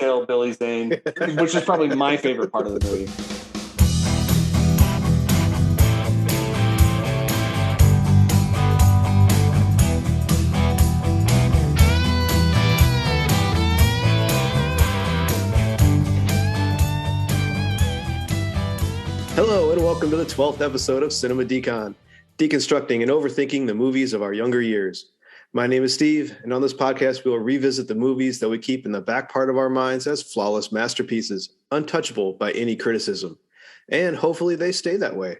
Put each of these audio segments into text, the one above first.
ponytail Billy Zane, which is probably my favorite part of the movie. Hello and welcome to the 12th episode of Cinema Decon, deconstructing and overthinking the movies of our younger years. My name is Steve, and on this podcast we will revisit the movies that we keep in the back part of our minds as flawless masterpieces, untouchable by any criticism. And hopefully they stay that way.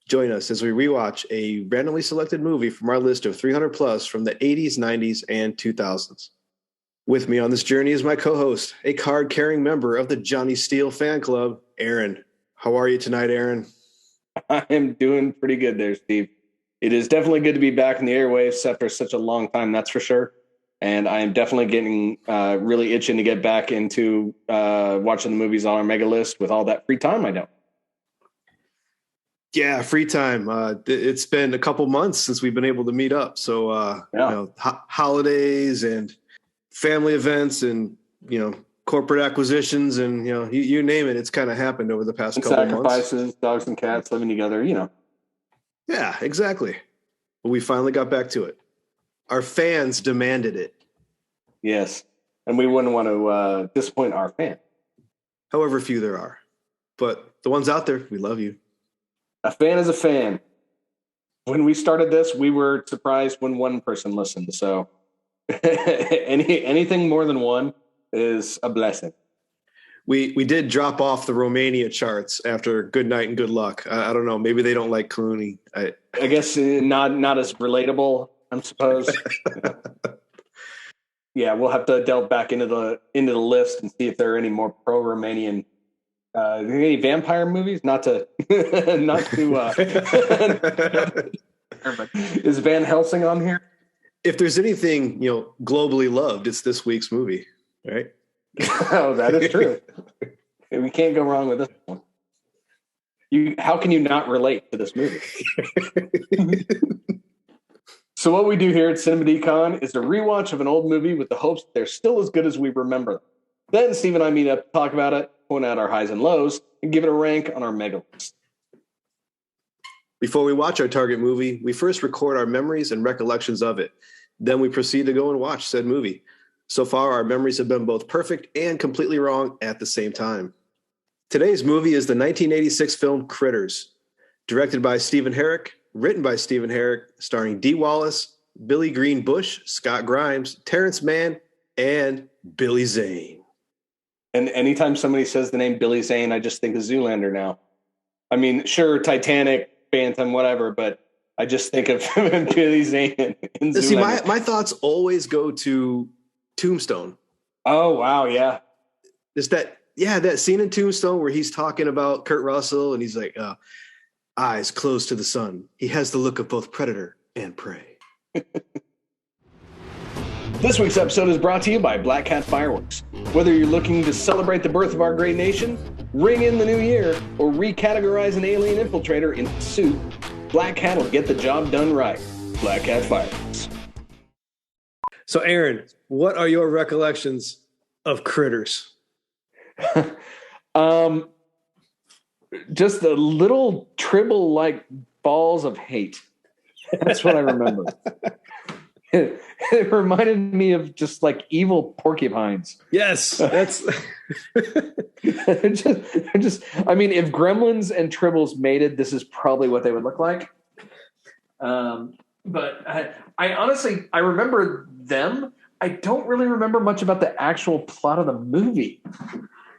Join us as we rewatch a randomly selected movie from our list of 300 plus from the 80s, 90s, and 2000s. With me on this journey is my co-host, a card-carrying member of the Johnny Steele fan club, Aaron. How are you tonight, Aaron? I am doing pretty good there, Steve. It is definitely good to be back in the airwaves after such a long time, that's for sure. And I am definitely getting really itching to get back into watching the movies on our mega list with all that free time I know. Yeah, free time. It's been a couple months since we've been able to meet up. So, holidays and family events and, corporate acquisitions and, you name it. It's kind of happened over the past couple months. Sacrifices, dogs and cats living together, Yeah, exactly. But we finally got back to it. Our fans demanded it. Yes. And we wouldn't want to disappoint our fan. However few there are. But the ones out there, we love you. A fan is a fan. When we started this, we were surprised when one person listened. So anything more than one is a blessing. We did drop off the Romania charts after Good Night and Good Luck. I don't know. Maybe they don't like Clooney. I guess not as relatable, I suppose. Yeah, we'll have to delve back into the list and see if there are any more pro-Romanian any vampire movies. Not to is Van Helsing on here? If there's anything globally loved, it's this week's movie, right? Oh, that is true. We can't go wrong with this one. How can you not relate to this movie? So what we do here at Cinema Decon is a rewatch of an old movie with the hopes that they're still as good as we remember them. Then Steve and I meet up to talk about it, point out our highs and lows, and give it a rank on our mega list. Before we watch our target movie, we first record our memories and recollections of it. Then we proceed to go and watch said movie. So far, our memories have been both perfect and completely wrong at the same time. Today's movie is the 1986 film Critters, directed by Stephen Herrick, written by Stephen Herrick, starring Dee Wallace, Billy Green Bush, Scott Grimes, Terrence Mann, and Billy Zane. And anytime somebody says the name Billy Zane, I just think of Zoolander now. I mean, sure, Titanic, Bantam, whatever, but I just think of Billy Zane in Zoolander. See, my thoughts always go to Tombstone. Oh, wow, yeah. It's that scene in Tombstone where he's talking about Kurt Russell and he's like, eyes closed to the sun. He has the look of both predator and prey. This week's episode is brought to you by Black Cat Fireworks. Whether you're looking to celebrate the birth of our great nation, ring in the new year, or recategorize an alien infiltrator into soup, Black Cat will get the job done right. Black Cat Fireworks. So, Aaron, what are your recollections of Critters? Just the little tribble-like balls of hate. That's what I remember. It reminded me of just like evil porcupines. Yes, that's. I mean, if Gremlins and Tribbles mated, this is probably what they would look like. But I honestly, I remember them. I don't really remember much about the actual plot of the movie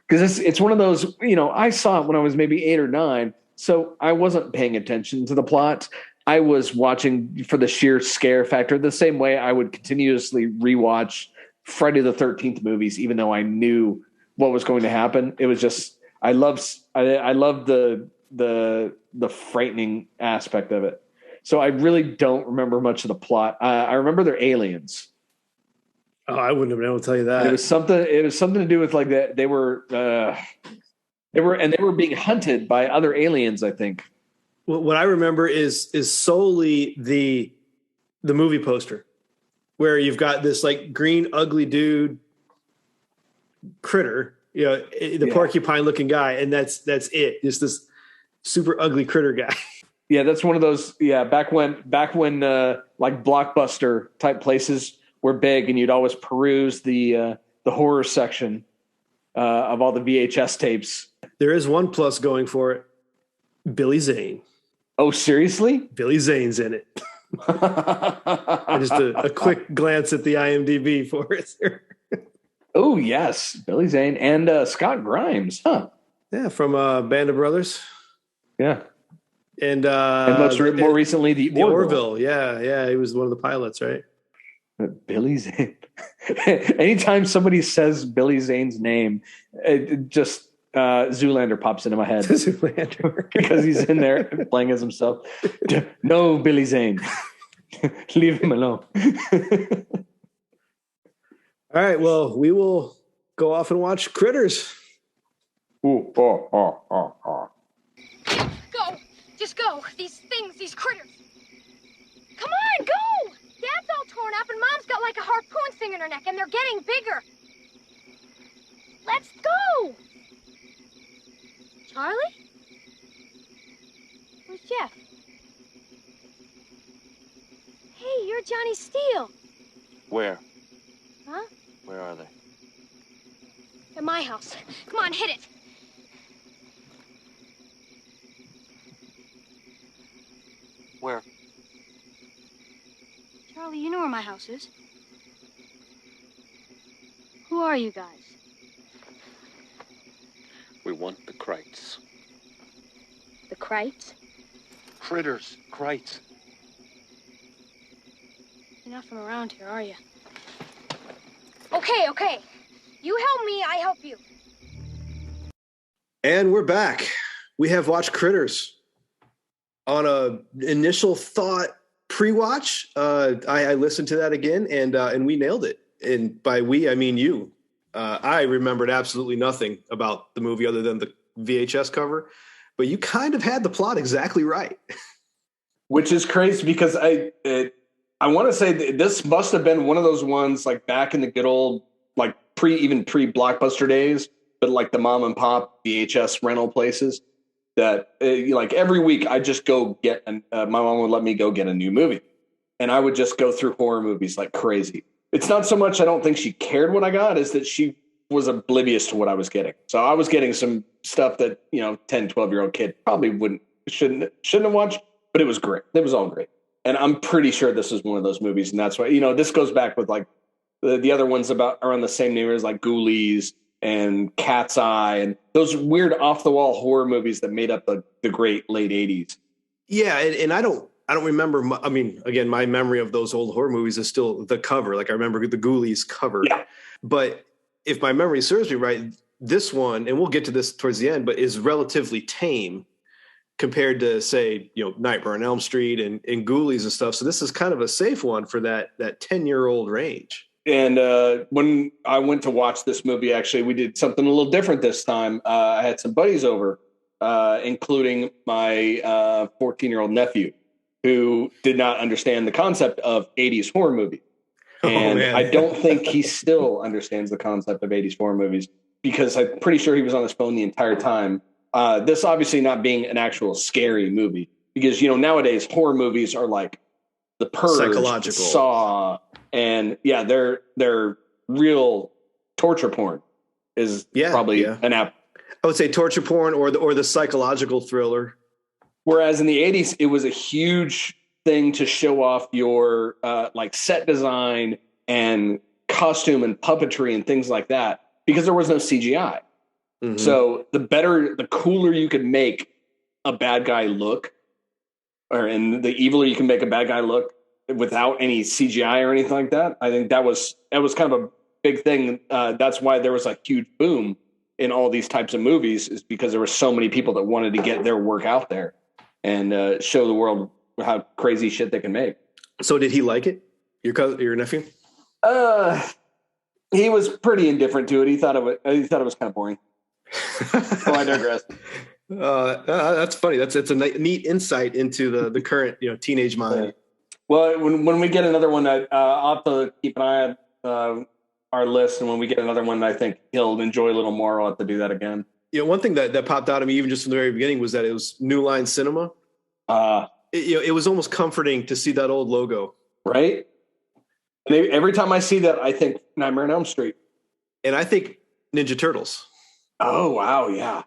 because it's one of those, I saw it when I was maybe 8 or 9, so I wasn't paying attention to the plot. I was watching for the sheer scare factor, the same way I would continuously rewatch Friday the 13th movies, even though I knew what was going to happen. It was just I loved the frightening aspect of it. So I really don't remember much of the plot. I remember they're aliens. Oh, I wouldn't have been able to tell you that. It was something to do with like that. They were being hunted by other aliens, I think. What I remember is solely the movie poster, where you've got this like green ugly dude critter, the porcupine-looking guy, and that's it. Just this super ugly critter guy. Yeah, that's one of those. Yeah, back when like Blockbuster type places were big, and you'd always peruse the horror section of all the VHS tapes. There is one plus going for it. Billy Zane. Oh, seriously? Billy Zane's in it. Just a quick glance at the IMDb for it. Oh, yes. Billy Zane and Scott Grimes. Huh. Yeah, from Band of Brothers. Yeah. And more recently, the Orville. Yeah. He was one of the pilots, right? Billy Zane. Anytime somebody says Billy Zane's name, it just Zoolander pops into my head. Zoolander. Because he's in there playing as himself. No, Billy Zane. Leave him alone. All right, well, we will go off and watch Critters. Ooh, Go. Just go. These things, these critters. Come on, go! Dad's all torn up and Mom's got like a harpoon thing in her neck and they're getting bigger. Let's go! Charlie? Where's Jeff? Hey, you're Johnny Steele. Where? Huh? Where are they? At my house. Come on, hit it. Where? Charlie, you know where my house is. Who are you guys? We want the Krites. The Krites? Critters. Krites. You're not from around here, are you? Okay. You help me, I help you. And we're back. We have watched Critters. On a initial thought pre-watch, I listened to that again, and we nailed it. And by we, I mean you. I remembered absolutely nothing about the movie other than the VHS cover, but you kind of had the plot exactly right. Which is crazy because I want to say this must have been one of those ones like back in the good old like pre-Blockbuster days, but like the mom and pop VHS rental places that like every week I just go get my mom would let me go get a new movie, and I would just go through horror movies like crazy. It's not so much I don't think she cared what I got, is that she was oblivious to what I was getting. So I was getting some stuff that 10, 12-year-old kid probably shouldn't have watched, but it was great. It was all great. And I'm pretty sure this is one of those movies. And that's why, this goes back with like the other ones about around the same name as like Ghoulies and Cat's Eye and those weird off the wall horror movies that made up the great late 80s. Yeah. And I don't remember. I mean, again, my memory of those old horror movies is still the cover. Like I remember the Ghoulies cover, but if my memory serves me right, this one, and we'll get to this towards the end, but is relatively tame compared to, say, Nightmare on Elm Street and Ghoulies and stuff. So this is kind of a safe one for that 10-year-old range. And when I went to watch this movie, actually, we did something a little different this time. I had some buddies over, including my 14-year-old nephew, who did not understand the concept of 80s horror movie. And I don't think he still understands the concept of 80s horror movies because I'm pretty sure he was on his phone the entire time. This obviously not being an actual scary movie because, nowadays horror movies are like The Purge, psychological, Saw, and they're real torture porn is probably an app. I would say torture porn or the psychological thriller. Whereas in the 80s, it was a huge thing to show off your like set design and costume and puppetry and things like that because there was no CGI. Mm-hmm. So the cooler you could make a bad guy look, and the eviler you can make a bad guy look without any CGI or anything like that. I think that was kind of a big thing. That's why there was a huge boom in all these types of movies, is because there were so many people that wanted to get their work out there and show the world how crazy shit they can make. So did he like it? Your nephew? He was pretty indifferent to it. He thought it was kind of boring. I digress. That's funny. It's a neat insight into the current teenage mind. Well, when we get another one, I'll have to keep an eye on our list, and when we get another one that I think he'll enjoy a little more, I'll have to do that again. One thing that popped out at me even just from the very beginning was that it was New Line Cinema. It was almost comforting to see that old logo. Right? And every time I see that, I think Nightmare on Elm Street. And I think Ninja Turtles. Oh, wow, yeah.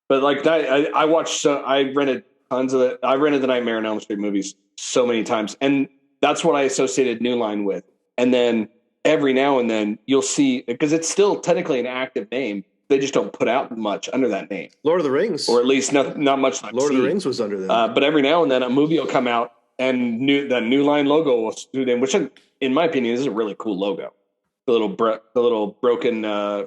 But like I watched, I rented tons of it. I rented the Nightmare on Elm Street movies so many times. And that's what I associated New Line with. And then every now and then you'll see, because it's still technically an active name, they just don't put out much under that name. Lord of the Rings. Or at least not much. Lord of the Rings was under them. But every now and then a movie will come out and the New Line logo will do them, which in my opinion is a really cool logo. The little broken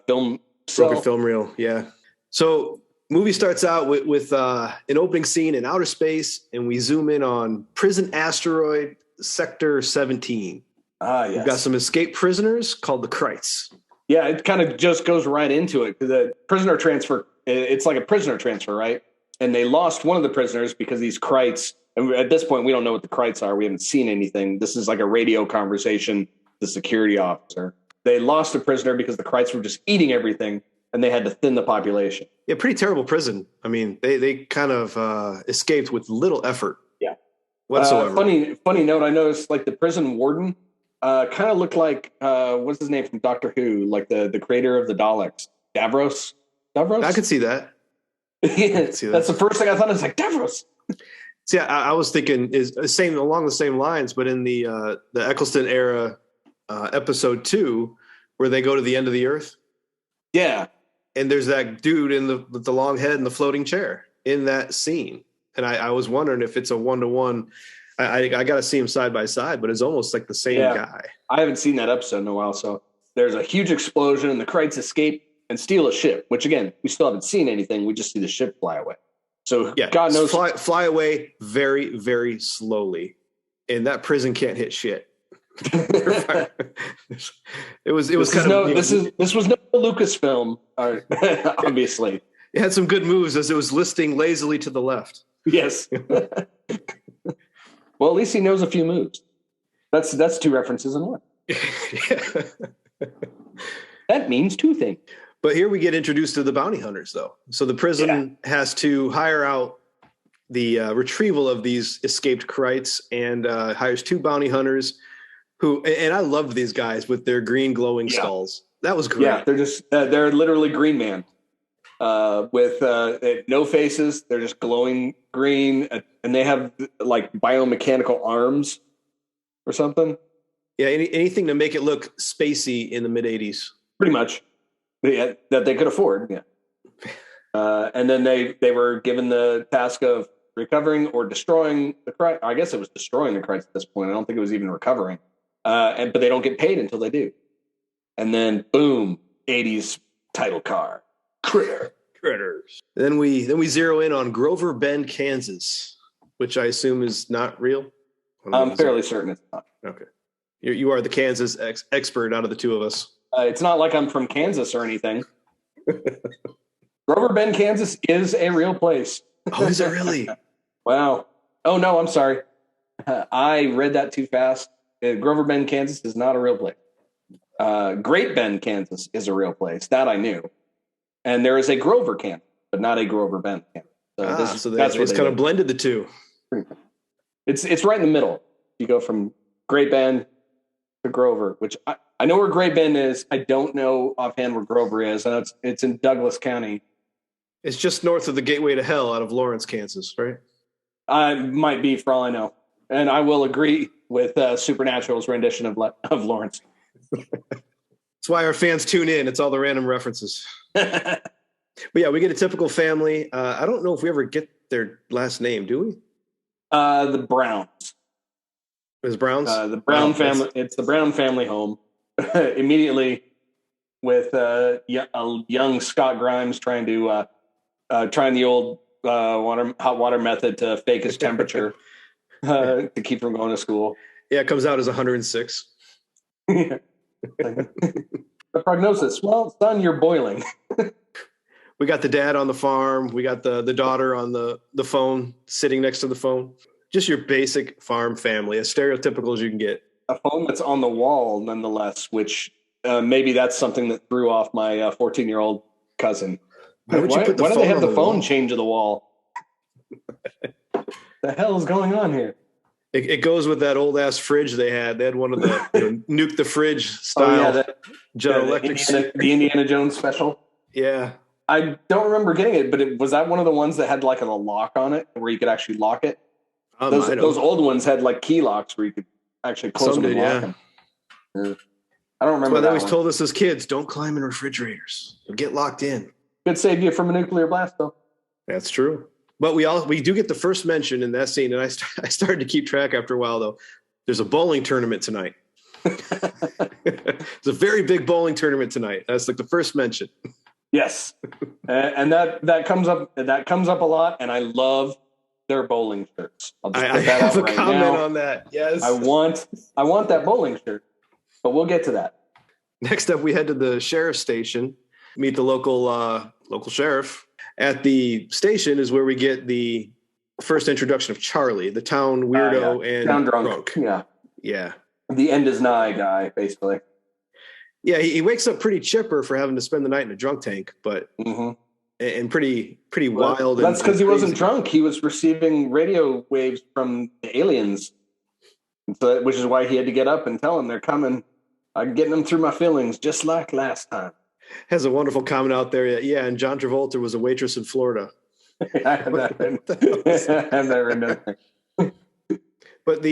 film cell. Broken film reel, yeah. So movie starts out with an opening scene in outer space, and we zoom in on prison asteroid Sector 17. Yes. We've got some escaped prisoners called the Krites. Yeah, it kind of just goes right into it. The prisoner transfer, it's like a prisoner transfer, right? And they lost one of the prisoners because these Krites, and at this point, we don't know what the Krites are. We haven't seen anything. This is like a radio conversation, the security officer. They lost a prisoner because the Krites were just eating everything, and they had to thin the population. Yeah, pretty terrible prison. I mean, they kind of escaped with little effort. Yeah. Whatsoever. Funny note, I noticed like the prison warden kind of looked like what's his name from Doctor Who, like the creator of the Daleks, Davros. I could see that. That's the first thing I thought. I was like Davros. See, I was thinking is along the same lines, but in the Eccleston era episode 2, where they go to the end of the earth. Yeah, and there's that dude with the long head and the floating chair in that scene, and I was wondering if it's a 1-to-1. I got to see him side by side, but it's almost like the same guy. I haven't seen that episode in a while. So there's a huge explosion, and the Krites escape and steal a ship. Which again, we still haven't seen anything. We just see the ship fly away. So yeah, God knows, fly away very, very slowly, and that prison can't hit shit. It was kind of this was no Lucasfilm, obviously. It had some good moves as it was listing lazily to the left. Yes. Well, at least he knows a few moves. That's 2 references in one. That means 2 things. But here we get introduced to the bounty hunters, though. So the prison has to hire out the retrieval of these escaped Krites and hires 2 bounty hunters who, and I loved these guys with their green glowing skulls. That was great. Yeah, they're just they're literally Green Man with no faces. They're just glowing green, and they have like biomechanical arms or something. Yeah, anything to make it look spacey in the mid '80s. Pretty much. Yeah, that they could afford. Yeah. And then they were given the task of recovering or destroying the Krites. I guess it was destroying the Krites at this point. I don't think it was even recovering. But they don't get paid until they do. And then boom, 80s title card. Critters. Then we zero in on Grover Bend, Kansas, which I assume is not real. I'm fairly certain it's not. Okay. You are the Kansas expert out of the 2 of us. It's not like I'm from Kansas or anything. Grover Bend, Kansas is a real place. Oh, is it really? Wow. Oh, no, I'm sorry. I read that too fast. Grover Bend, Kansas is not a real place. Great Bend, Kansas is a real place. That I knew. And there is a Grover, Kansas, but not a Grover Bend, Kansas. So that's what's kind of blended the 2. It's right in the middle. You go from Great Bend to Grover, which I know where Great Bend is. I don't know offhand where Grover is. I know it's in Douglas County. It's just north of the gateway to hell out of Lawrence, Kansas, right? I might be, for all I know. And I will agree with Supernatural's rendition of Lawrence. That's why our fans tune in. It's all the random references. But yeah, we get a typical family. I don't know if we ever get their last name, do we? The Browns. Is Browns? The Brown family. It's the Brown family home. Immediately with a young Scott Grimes trying the old hot water method to fake his temperature to keep from going to school. Yeah, it comes out as 106. The prognosis. Well, son, you're boiling. We got the dad on the farm. We got the daughter on the phone, sitting next to the phone. Just your basic farm family, as stereotypical as you can get. A phone that's on the wall, nonetheless, which maybe that's something that threw off my 14-year-old cousin. Why would you put the why do phone they have on the the phone wall? chained to the wall? The hell is going on here? It goes with that old ass fridge they had. They had one of the nuke the fridge style General Electric. The Indiana Jones special. Yeah. I don't remember getting it, but was that one of the ones that had like a lock on it where you could actually lock it? Those old ones had like key locks where you could actually close them and lock them. Yeah. I don't remember. Well, they always one. told us as kids, don't climb in refrigerators. You'll get locked in. Could save you from a nuclear blast, though. That's true. But we do get the first mention in that scene, and I started to keep track after a while, though. There's a bowling tournament tonight. It's a very big bowling tournament tonight. That's like the first mention. Yes, and that comes up a lot, and I love their bowling shirts. I have a comment on that. Yes, I want that bowling shirt, but we'll get to that. Next up, we head to the sheriff's station, meet the local sheriff. At the station is where we get the first introduction of Charlie, the town weirdo and town drunk. Yeah. The end is nigh guy, basically. Yeah, he wakes up pretty chipper for having to spend the night in a drunk tank, but and pretty wild. That's because he wasn't drunk. He was receiving radio waves from the aliens, so, which is why he had to get up and tell them they're coming. I'm getting them through my feelings, just like last time. Has a wonderful comment out there. Yeah, and John Travolta was a waitress in Florida. I have that written. But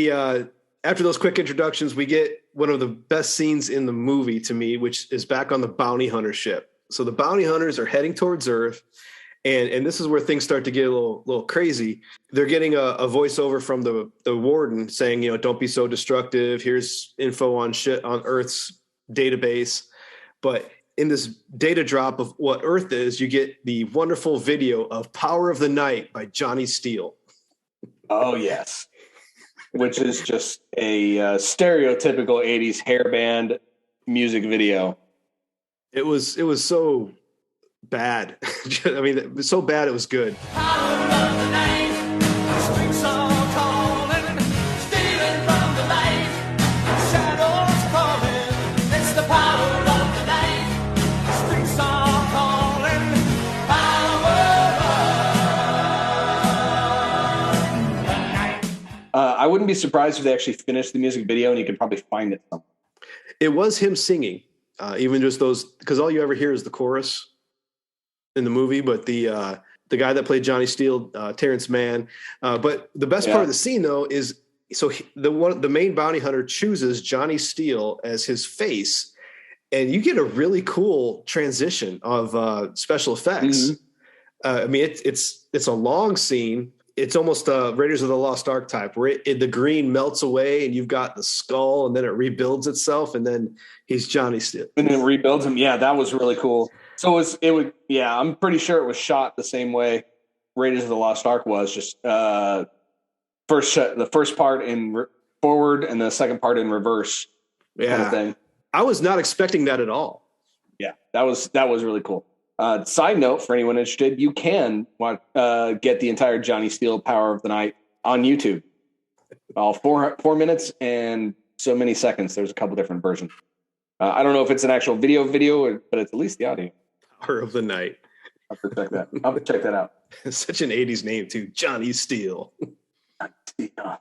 after those quick introductions, we get one of the best scenes in the movie to me, which is back on the bounty hunter ship. So the bounty hunters are heading towards Earth, and this is where things start to get a little crazy. They're getting a voiceover from the warden saying, don't be so destructive. Here's info on shit on Earth's database. But in this data drop of what Earth is, you get the wonderful video of Power of the Night by Johnny Steele. Oh, yes. Which is just a stereotypical 80s hair band music video. It was so bad. I mean, it was so bad it was good. I wouldn't be surprised if they actually finished the music video and you could probably find it somewhere. It was him singing, even just those, because all you ever hear is the chorus in the movie. But the guy that played Johnny Steele, Terrence Mann. But the best part of the scene, though, is the main bounty hunter chooses Johnny Steele as his face, and you get a really cool transition of special effects. I mean, it's a long scene. It's almost Raiders of the Lost Ark type, where the green melts away and you've got the skull and then it rebuilds itself and then he's Johnny Steele. And then it rebuilds him. Yeah, that was really cool. So I'm pretty sure it was shot the same way Raiders of the Lost Ark was, just the first part in forward and the second part in reverse. Yeah. Kind of thing. I was not expecting that at all. Yeah, that was really cool. Side note, for anyone interested, you can get the entire Johnny Steele Power of the Night on YouTube. All 4 minutes and so many seconds. There's a couple different versions. I don't know if it's an actual video, but it's at least the audio. Power of the Night. I'll have to check that out. Such an 80s name, too. Johnny Steele.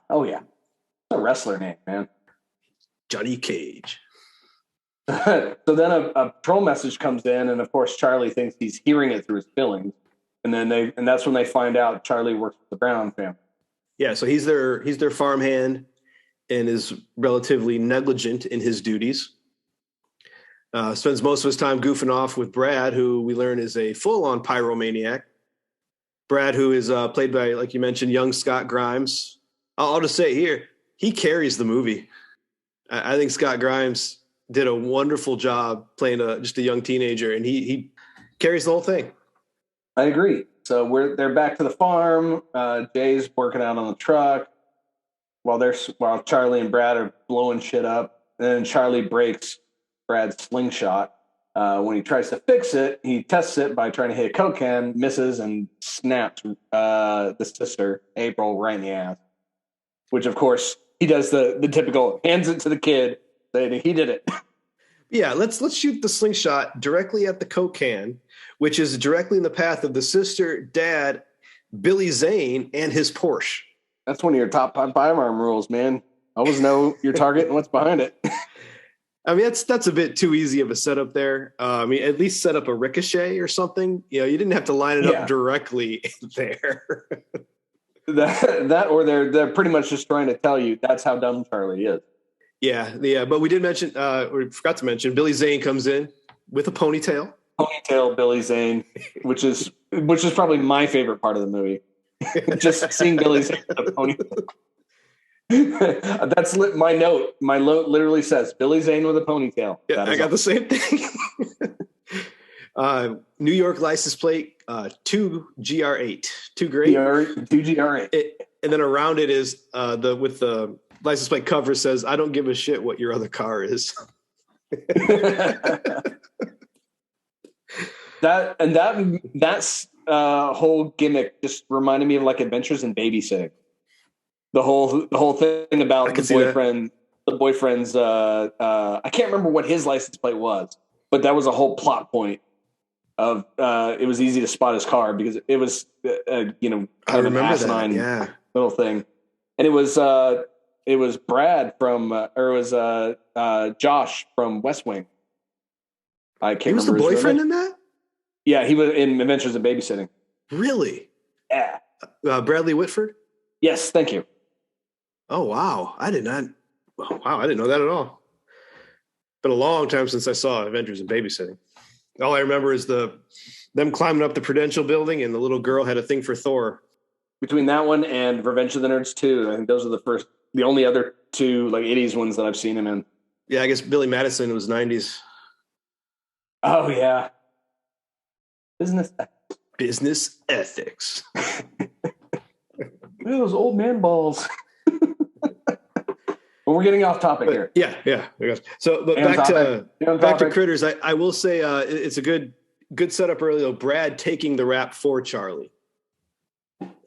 Oh, yeah. It's a wrestler name, man. Johnny Cage. So then a patrol message comes in, and of course Charlie thinks he's hearing it through his feelings, and that's when they find out Charlie works with the Brown family. Yeah, so he's their farmhand and is relatively negligent in his duties. Spends most of his time goofing off with Brad, who we learn is a full-on pyromaniac. Brad, who is played by, like you mentioned, young Scott Grimes. I'll just say here, he carries the movie. I think Scott Grimes did a wonderful job playing just a young teenager, and he carries the whole thing. I agree. So they're back to the farm. Jay's working out on the truck while Charlie and Brad are blowing shit up. And then Charlie breaks Brad's slingshot. When he tries to fix it, he tests it by trying to hit a Coke can, misses, and snaps the sister, April, right in the ass. Which, of course, he does the typical hands it to the kid. He did it. Yeah, let's shoot the slingshot directly at the Coke can, which is directly in the path of the sister, dad, Billy Zane, and his Porsche. That's one of your top firearm rules, man. Always know your target and what's behind it. I mean, that's a bit too easy of a setup there. I mean, at least set up a ricochet or something. You know, you didn't have to line it up directly there. that or they're pretty much just trying to tell you that's how dumb Charlie is. Yeah. But we did mention, we forgot to mention, Billy Zane comes in with a ponytail. Ponytail Billy Zane, which is probably my favorite part of the movie. Just seeing Billy Zane with a ponytail. That's my note. My note literally says Billy Zane with a ponytail. Yeah, I got the same thing. New York license plate 2GR8. 2 great. 2GR8. And then around it is with the license plate cover says, "I don't give a shit what your other car is." That's whole gimmick just reminded me of like Adventures in Babysitting. The whole thing about the boyfriend's I can't remember what his license plate was, but that was a whole plot point of it was easy to spot his car because it was kind of an asinine little thing, and it was Brad from or it was Josh from West Wing. I can't. He was the boyfriend in that. Yeah, he was in Adventures in Babysitting. Really? Yeah. Bradley Whitford. Yes, thank you. Oh wow, I didn't know that at all. Been a long time since I saw Adventures in Babysitting. All I remember is them climbing up the Prudential building and the little girl had a thing for Thor. Between that one and Revenge of the Nerds 2, I think those are the only other two like 80s ones that I've seen him in. Yeah, I guess Billy Madison was 90s. Oh yeah. Business ethics. Those old man balls. Well, we're getting off topic here. Yeah. So, but back to Critters. I will say it's a good setup early though. Brad taking the rap for Charlie.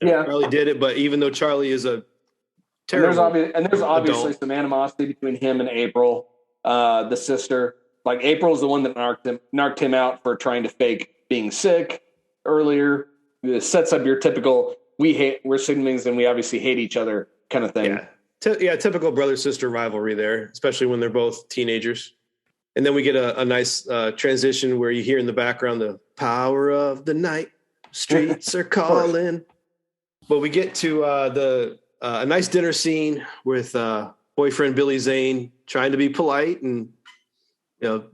Yeah, Charlie did it, but even though Charlie is a terrible, there's obviously some animosity between him and April, the sister. Like April's the one that narked him out for trying to fake being sick earlier. It sets up your typical we're siblings and we obviously hate each other kind of thing. Yeah. Typical brother-sister rivalry there, especially when they're both teenagers. And then we get a nice transition where you hear in the background the power of the night, streets are calling. But we get to a nice dinner scene with boyfriend Billy Zane trying to be polite and,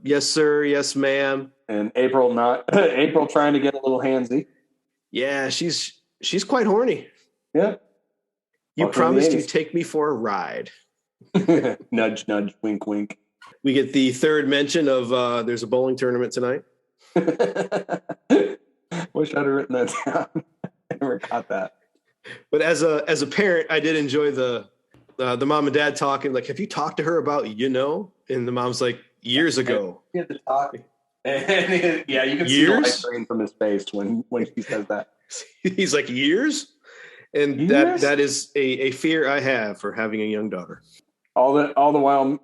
yes, sir, yes, ma'am. And April trying to get a little handsy. Yeah, she's quite horny. Yeah. You promised you'd take me for a ride. Nudge, nudge, wink, wink. We get the third mention of there's a bowling tournament tonight. Wish I'd have written that down. I never got that. But as a parent, I did enjoy the mom and dad talking. Like, have you talked to her about And the mom's like, years ago. He had to talk. And you can see the light stream from his face when she says that. He's like, years? And that is a fear I have for having a young daughter. All the while,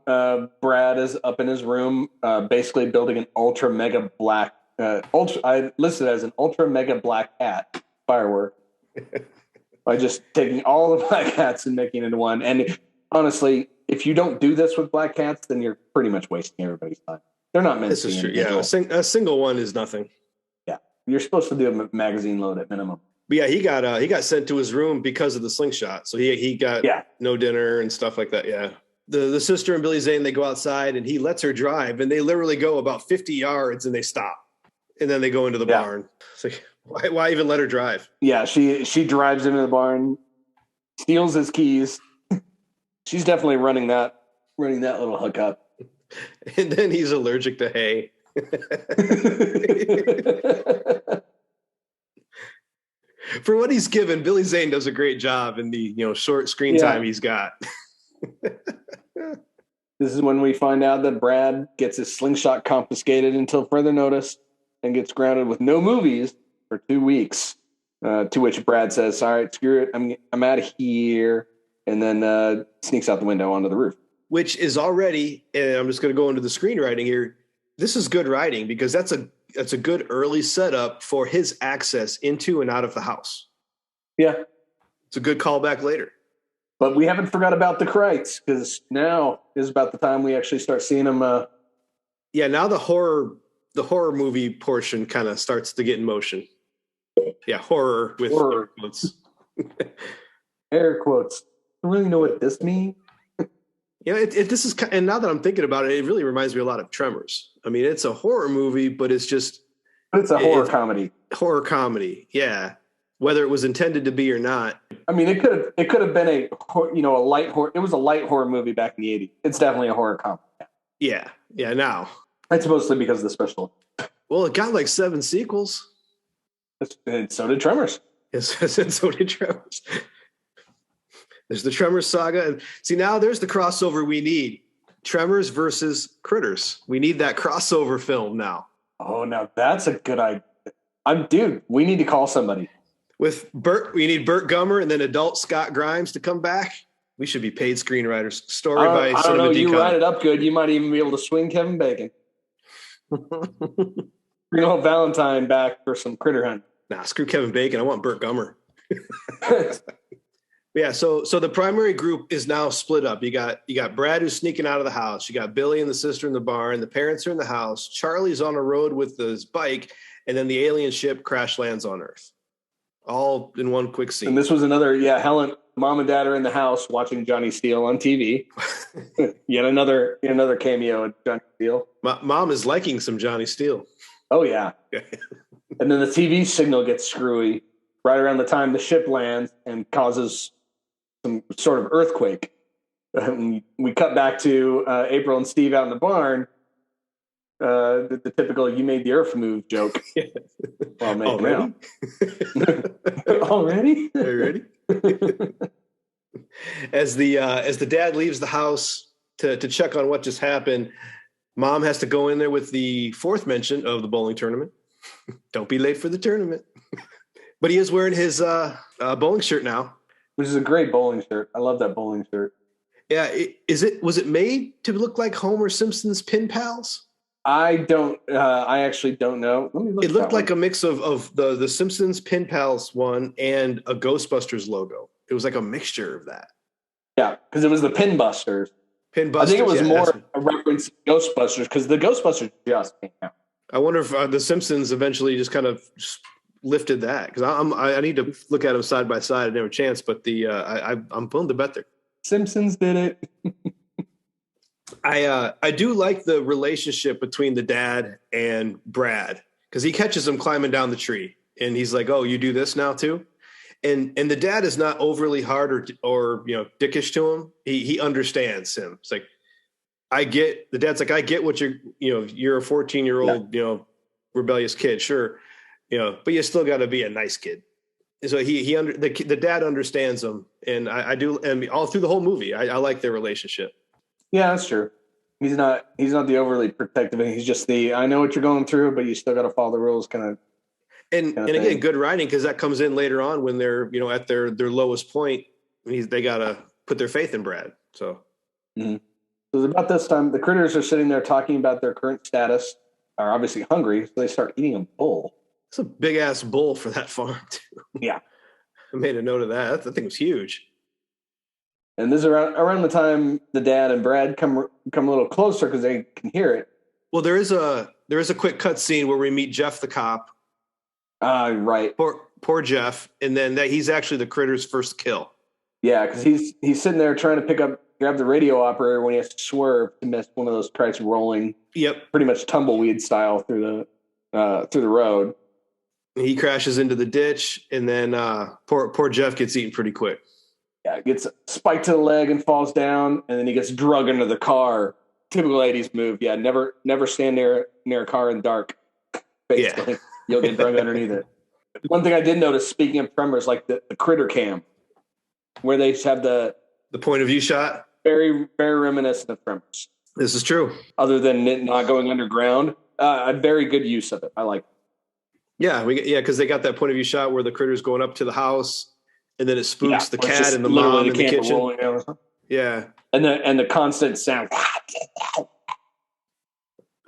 Brad is up in his room, basically building an ultra mega black. I listed it as an ultra mega black hat firework by just taking all the black hats and making it into one. And honestly, if you don't do this with black hats, then you're pretty much wasting everybody's time. They're not meant to. This is true. Yeah, a single one is nothing. Yeah, you're supposed to do a magazine load at minimum. But yeah, he got sent to his room because of the slingshot. So he got no dinner and stuff like that. Yeah. The sister and Billy Zane, they go outside and he lets her drive and they literally go about 50 yards and they stop. And then they go into the barn. It's like, why even let her drive? Yeah, she drives into the barn, steals his keys. She's definitely running that little hookup. And then he's allergic to hay. For what he's given, Billy Zane does a great job in the short screen time he's got. This is when we find out that Brad gets his slingshot confiscated until further notice and gets grounded with no movies for 2 weeks. To which Brad says, "All right, screw it, I'm out of here," and then sneaks out the window onto the roof. which is already, and I'm just going to go into the screenwriting here. This is good writing because that's a good early setup for his access into and out of the house. Yeah. It's a good callback later. But we haven't forgot about the Kreitz, because now is about the time we actually start seeing them. Now the horror movie portion kind of starts to get in motion. Yeah, horror with Horror. air quotes. Air quotes. I don't really know what this means. This is, and now that I'm thinking about it, it really reminds me a lot of Tremors. I mean, it's a horror movie, but it's just. But it's a horror comedy. Horror comedy, yeah. Whether it was intended to be or not. I mean, it could have been a light horror. It was a light horror movie back in the 80s. It's definitely a horror comedy. Yeah. Now. That's mostly because of the special. Well, it got like 7 sequels. And so did Tremors. Yes, and so did Tremors. There's the Tremors saga. And see, now there's the crossover we need. Tremors versus Critters. We need that crossover film now. Oh, now that's a good idea. We need to call somebody. With Burt, we need Burt Gummer and then adult Scott Grimes to come back. We should be paid screenwriters. Story by I don't know. Decon. You write it up good. You might even be able to swing Kevin Bacon. Bring old Valentine back for some critter hunt. Nah, screw Kevin Bacon. I want Burt Gummer. Yeah, so the primary group is now split up. You got Brad who's sneaking out of the house. You got Billy and the sister in the barn. The parents are in the house. Charlie's on a road with his bike, and then the alien ship crash lands on Earth. All in one quick scene. And this was another, Helen, mom and dad are in the house watching Johnny Steele on TV. Yet another cameo of Johnny Steele. Mom is liking some Johnny Steele. Oh, yeah. And then the TV signal gets screwy right around the time the ship lands and causes some sort of earthquake. We cut back to April and Steve out in the barn. The typical "you made the earth move" joke. Well, Already? Already? Are you ready? As the dad leaves the house to check on what just happened, Mom has to go in there with the fourth mention of the bowling tournament. Don't be late for the tournament. But he is wearing his bowling shirt now, which is a great bowling shirt. I love that bowling shirt. Yeah, was it made to look like Homer Simpson's Pin Pals? I actually don't know. Let me look. It looked like a mix of the Simpsons Pin Pals one and a Ghostbusters logo. It was like a mixture of that. Yeah, because it was the Pin Busters. Pin Busters. I think it was more a reference to Ghostbusters because the Ghostbusters just came out. I wonder if the Simpsons eventually just kind of lifted that, because I need to look at them side by side. I never chance, but I'm willing to bet there. Simpsons did it. I do like the relationship between the dad and Brad, because he catches him climbing down the tree and he's like, "Oh, you do this now too?" And the dad is not overly hard or dickish to him. He understands him. It's like, the dad's like, I get what you're a 14-year-old, rebellious kid. Sure. But you still got to be a nice kid. So the dad understands him. And I do. And all through the whole movie, I like their relationship. Yeah, that's true. He's not the overly protective. He's just I know what you're going through, but you still got to follow the rules kind of. And again, good writing, because that comes in later on when they're, at their lowest point. They got to put their faith in Brad. So. Mm-hmm. So it's about this time, the critters are sitting there talking about their current status, are obviously hungry, so they start eating a bull. It's a big-ass bull for that farm, too. Yeah. I made a note of that. That thing was huge. And this is around the time the dad and Brad come a little closer because they can hear it. Well, there is a quick cut scene where we meet Jeff the cop. Right. Poor Jeff, and then he's actually the critter's first kill. Yeah, because he's sitting there trying to grab the radio operator when he has to swerve to miss one of those kites rolling. Yep. Pretty much tumbleweed style through the road. He crashes into the ditch, and then poor Jeff gets eaten pretty quick. Yeah, gets spiked to the leg and falls down, and then he gets drug into the car. Typical 80s move. Yeah, never stand near a car in the dark. Basically, you'll get drug underneath it. One thing I did notice, speaking of Tremors, like the critter cam, where they just have the point of view shot. Very, very reminiscent of Tremors. This is true. Other than it not going underground, a very good use of it. I like it. Yeah, because they got that point of view shot where the critter's going up to the house, and then it spooks the cat and the mom in the kitchen. Yeah. And the constant sound.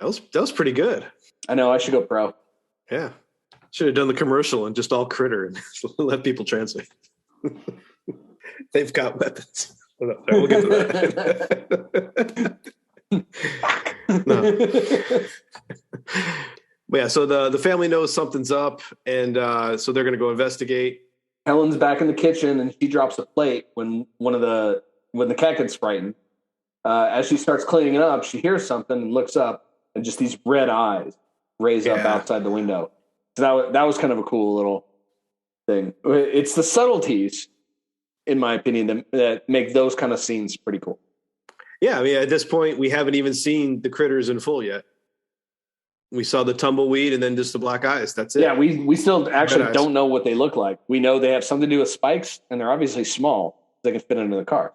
That was pretty good. I know, I should go pro. Yeah. Should have done the commercial and just all critter and let people translate. They've got weapons. We'll get to that. No. But yeah, so the family knows something's up, and so they're going to go investigate. Helen's back in the kitchen, and she drops a plate when the cat gets frightened. As she starts cleaning it up, she hears something and looks up, and just these red eyes raise up outside the window. So that was kind of a cool little thing. It's the subtleties, in my opinion, that make those kind of scenes pretty cool. Yeah, I mean, at this point, we haven't even seen the critters in full yet. We saw the tumbleweed and then just the black eyes. That's it. Yeah, we still actually don't know what they look like. We know they have something to do with spikes, and they're obviously small. They can fit into the car.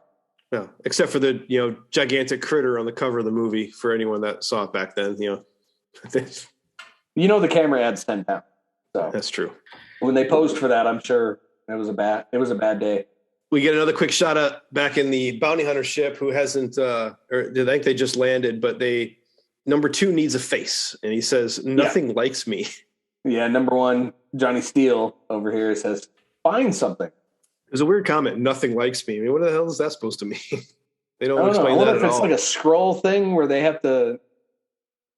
Yeah, except for the gigantic critter on the cover of the movie. For anyone that saw it back then, the camera adds 10 pounds. So that's true. When they posed for that, I'm sure it was a bad day. We get another quick shot of back in the bounty hunter ship who hasn't, or I think they just landed, but number 2 needs a face. And he says, nothing likes me. Yeah. Number 1, Johnny Steele over here says, find something. There's a weird comment. Nothing likes me. I mean, what the hell is that supposed to mean? They don't I explain know. that If at it's all. like a scroll thing where they have to,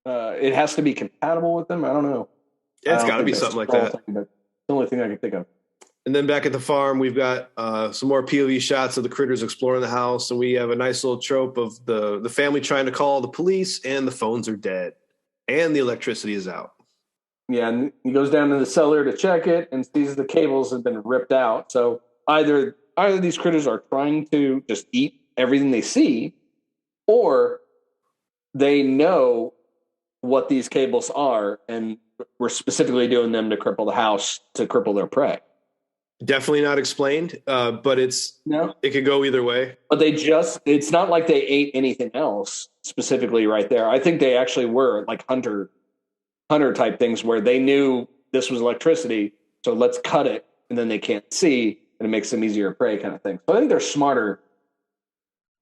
it has to be compatible with them. I don't know. Yeah, it's got to be something like that. Thing, but the only thing I can think of. And then back at the farm, we've got some more POV shots of the critters exploring the house. And we have a nice little trope of the family trying to call the police, and the phones are dead. And the electricity is out. Yeah, and he goes down to the cellar to check it and sees the cables have been ripped out. So either these critters are trying to just eat everything they see, or they know what these cables are, and we're specifically doing them to cripple the house, to cripple their prey. Definitely not explained, but it could go either way. But it's not like they ate anything else specifically right there. I think they actually were like hunter type things where they knew this was electricity, so let's cut it, and then they can't see, and it makes them easier to prey kind of thing. So I think they're smarter.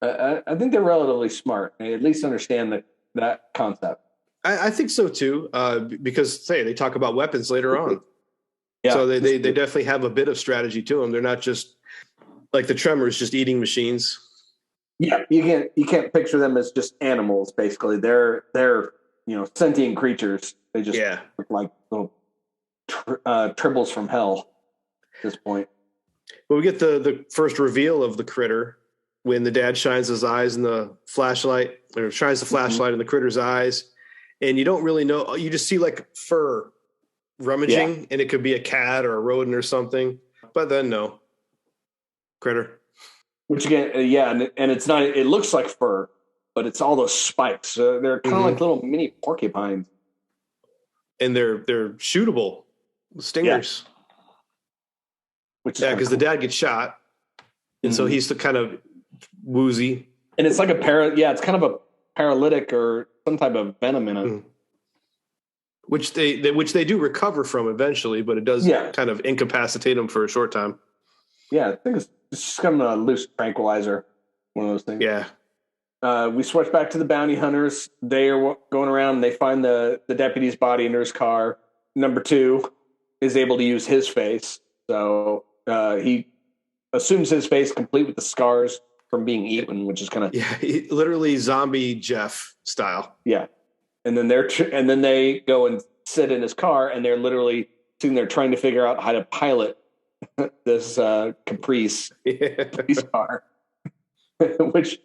I think they're relatively smart. They at least understand that concept. I think so too, because they talk about weapons later on. Yeah, so they definitely have a bit of strategy to them. They're not just like the Tremors, just eating machines. Yeah, you can't picture them as just animals. Basically, they're sentient creatures. They just look like little tribbles from hell at this point. Well, we get the first reveal of the critter when the dad shines his eyes in the flashlight, or shines the flashlight in the critter's eyes, and you don't really know. You just see like fur rummaging, and it could be a cat or a rodent or something. But then no, critter. Which again, and it's not. It looks like fur, but it's all those spikes. They're kind of like little mini porcupines, and they're shootable stingers. Yeah. Which is because the dad gets shot, and so he's the kind of woozy. And it's like it's kind of a paralytic or some type of venom in it. Which they do recover from eventually, but it does kind of incapacitate them for a short time. Yeah, I think it's just kind of a loose tranquilizer, one of those things. Yeah. We switch back to the bounty hunters. They are going around and they find the deputy's body under his car. Number 2 is able to use his face. So he assumes his face complete with the scars from being eaten, which is kind of... Yeah, literally zombie Jeff style. Yeah. And then they go and sit in his car, and they're literally sitting there trying to figure out how to pilot this Caprice police car, which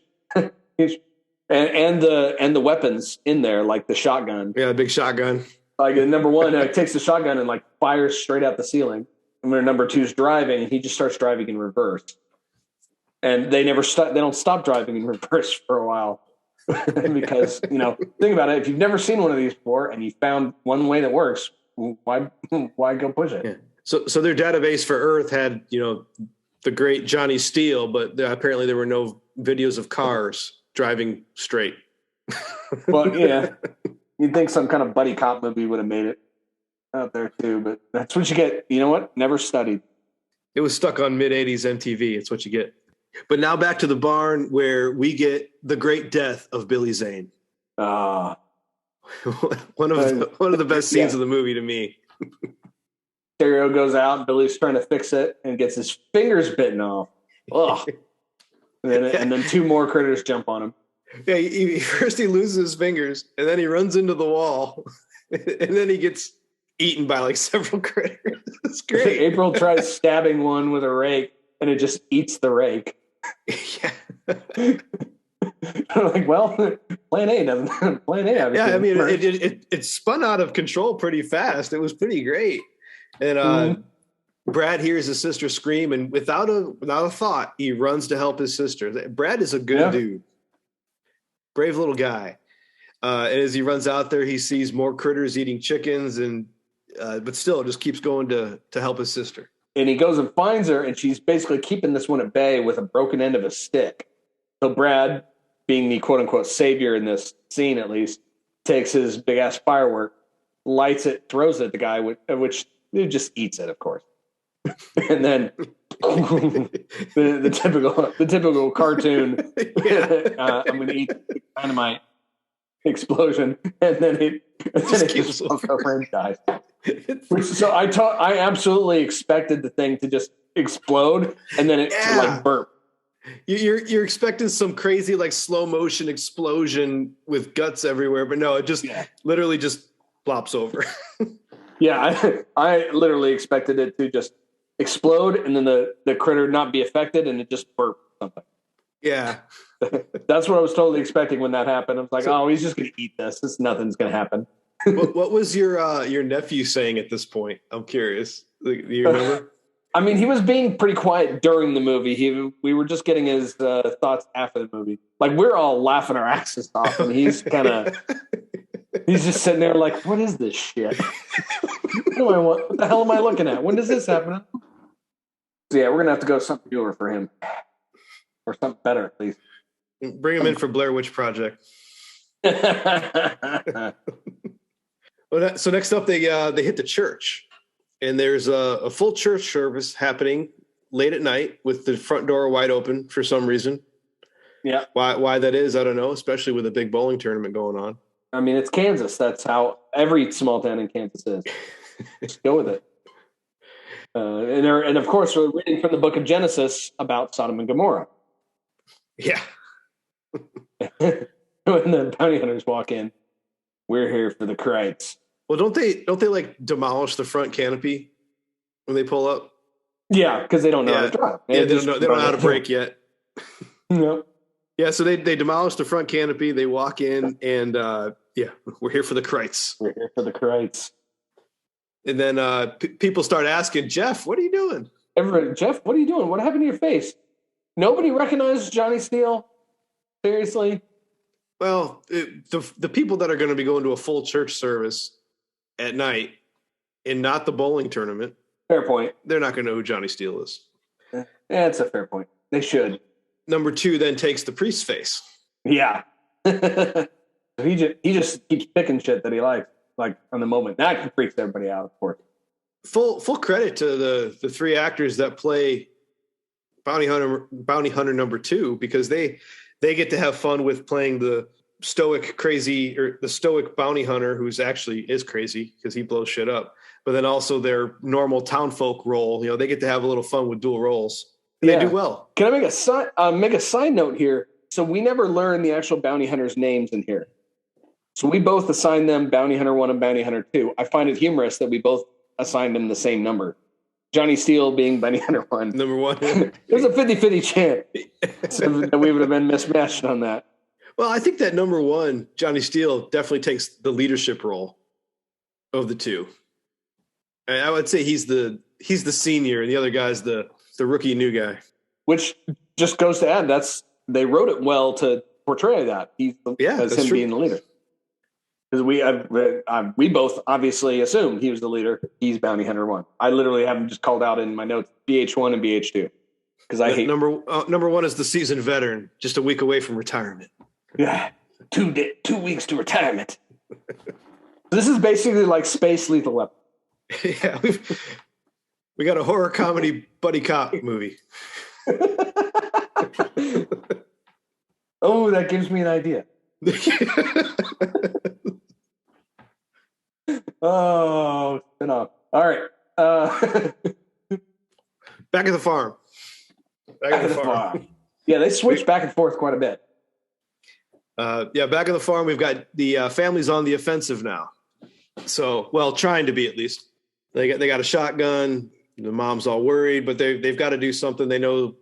and the weapons in there, like the shotgun. Yeah, the big shotgun. Like number 1 takes the shotgun and like fires straight out the ceiling. And when number 2's driving, and he just starts driving in reverse. And they never stop. They don't stop driving in reverse for a while. Because, think about it. If you've never seen one of these before and you found one way that works, why go push it? Yeah. So their database for Earth had, the great Johnny Steele, but apparently there were no videos of cars driving straight. Well, yeah, you'd think some kind of buddy cop movie would have made it out there too, but that's what you get. You know what? Never studied. It was stuck on mid-'80s MTV. It's what you get. But now back to the barn where we get the great death of Billy Zane. Ah. one of the best scenes of the movie to me. Stereo goes out, Billy's trying to fix it and gets his fingers bitten off. Ugh. And then two more critters jump on him. Yeah, first he loses his fingers, and then he runs into the wall, and then he gets eaten by like several critters. It's great. April tries stabbing one with a rake, and it just eats the rake. Yeah. I'm like, well, Plan A doesn't. Plan A. Yeah, I mean, it spun out of control pretty fast. It was pretty great, and Brad hears his sister scream, and without a thought, he runs to help his sister. Brad is a good dude, brave little guy. And as he runs out there, he sees more critters eating chickens, and but still just keeps going to help his sister. And he goes and finds her, and she's basically keeping this one at bay with a broken end of a stick. So Brad, being the quote-unquote savior in this scene at least, takes his big-ass firework, lights it, throws it at the guy, which he just eats it, of course. And then the typical cartoon, I'm going to eat dynamite explosion, and then it just dies. So I absolutely expected the thing to just explode, and then it to like burp. You're expecting some crazy like slow motion explosion with guts everywhere, but no, it just literally just plops over. Yeah, I literally expected it to just explode, and then the critter not be affected, and it just burp something. Yeah. That's what I was totally expecting when that happened. I was like, oh, he's just going to eat this. Nothing's going to happen. What was your nephew saying at this point? I'm curious. Do you remember? I mean, he was being pretty quiet during the movie. We were just getting his thoughts after the movie. Like, we're all laughing our asses off, and he's just sitting there like, what is this shit? What the hell am I looking at? When does this happen? So yeah, we're going to have to go something newer for him. Or something better, at least. Bring him in for Blair Witch Project. So next up, they hit the church, and there's a full church service happening late at night with the front door wide open for some reason. Yeah, why that is, I don't know. Especially with a big bowling tournament going on. I mean, it's Kansas. That's how every small town in Kansas is. Just go with it. And of course, we're reading from the book of Genesis about Sodom and Gomorrah. Yeah. When the bounty hunters walk in, we're here for the Krites. Well, don't they like demolish the front canopy when they pull up? Yeah, because they don't know how to drive. They don't know how to brake yet. No. Yeah, so they demolish the front canopy. They walk in, and we're here for the Krites. We're here for the Krites. And then people start asking, Jeff, what are you doing? Everyone, Jeff, what are you doing? What happened to your face? Nobody recognized Johnny Steele? Seriously? Well, the people that are going to be going to a full church service at night and not the bowling tournament. Fair point. They're not going to know who Johnny Steele is. Yeah, it's a fair point. They should. Number 2 then takes the priest's face. Yeah. He just keeps picking shit that he likes, like on the moment. That freaks everybody out, of course. Full credit to the 3 actors that play Bounty Hunter number 2, because they get to have fun with playing the stoic bounty hunter who's actually is crazy because he blows shit up. But then also their normal townfolk role, they get to have a little fun with dual roles. And they do well. Can I make a side note here? So we never learn the actual bounty hunters' names in here. So we both assign them Bounty Hunter 1 and Bounty Hunter 2. I find it humorous that we both assigned them the same number. Johnny Steele being Bounty Hunter 1. Number 1. There's a 50-50 chance that we would have been mismatched on that. Well, I think that number 1, Johnny Steele, definitely takes the leadership role of the 2. And I would say he's the senior, and the other guy's the rookie new guy. Which just goes to add, they wrote it well to portray that. Being the leader. Because we both obviously assumed he was the leader. He's Bounty Hunter 1. I literally have him just called out in my notes, BH1 and BH2. Because I hate number 1 is the seasoned veteran, just a week away from retirement. Yeah, 2 weeks to retirement. This is basically like Space Lethal Weapon. Yeah, we got a horror comedy buddy cop movie. Oh, that gives me an idea. Oh, spin off. All right. Back at the farm. Back at the farm. Yeah, they switch back and forth quite a bit. Back at the farm, we've got the family's on the offensive now. So, well, trying to be at least. They got a shotgun. The mom's all worried, but they've got to do something. They know,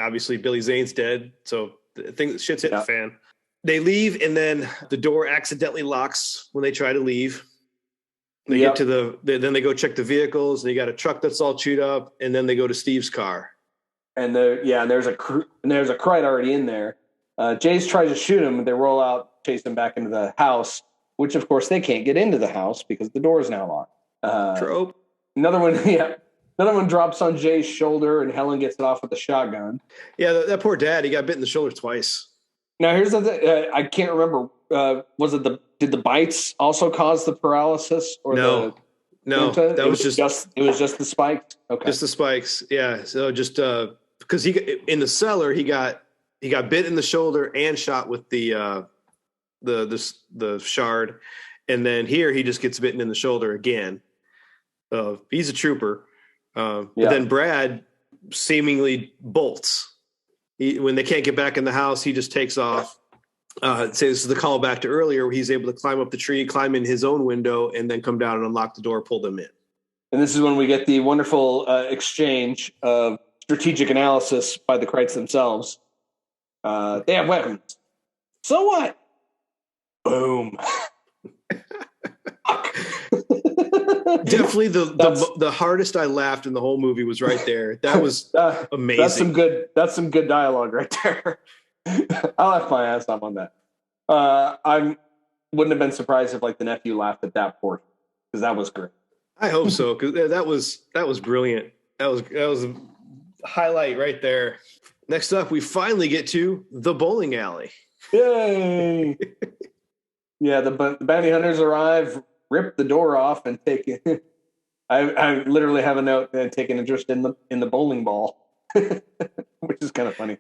obviously Billy Zane's dead, so shit's hitting the fan. They leave, and then the door accidentally locks when they try to leave. They get to then they go check the vehicles. They got a truck that's all chewed up, and then they go to Steve's car. And there's a Krite already in there. Jace tries to shoot him. They roll out, chase him back into the house, which of course they can't get into the house because the door is now locked. Trope. Another one drops on Jay's shoulder, and Helen gets it off with the shotgun. Yeah, that poor dad. He got bit in the shoulder twice. Now here's the thing. I can't remember. Did the bites also cause the paralysis? Or no, that was it was just the spikes. Okay, just the spikes. Yeah. So just because in the cellar he got bit in the shoulder and shot with the shard, and then here he just gets bitten in the shoulder again. He's a trooper. But then Brad seemingly bolts. When they can't get back in the house, he just takes off. Say this is the callback to earlier, where he's able to climb up the tree, climb in his own window, and then come down and unlock the door, pull them in. And this is when we get the wonderful exchange of strategic analysis by the Krites themselves. They have weapons. So what? Boom. Definitely the hardest I laughed in the whole movie was right there. That was amazing. That's some good dialogue right there. I laughed my ass off on that. I wouldn't have been surprised if the nephew laughed at that portion, because that was great. I hope so, because that was brilliant. That was a highlight right there. Next up, we finally get to the bowling alley. Yay! Yeah, the bounty hunters arrive, rip the door off, and take it. I literally have a note and take an interest in the bowling ball, which is kind of funny.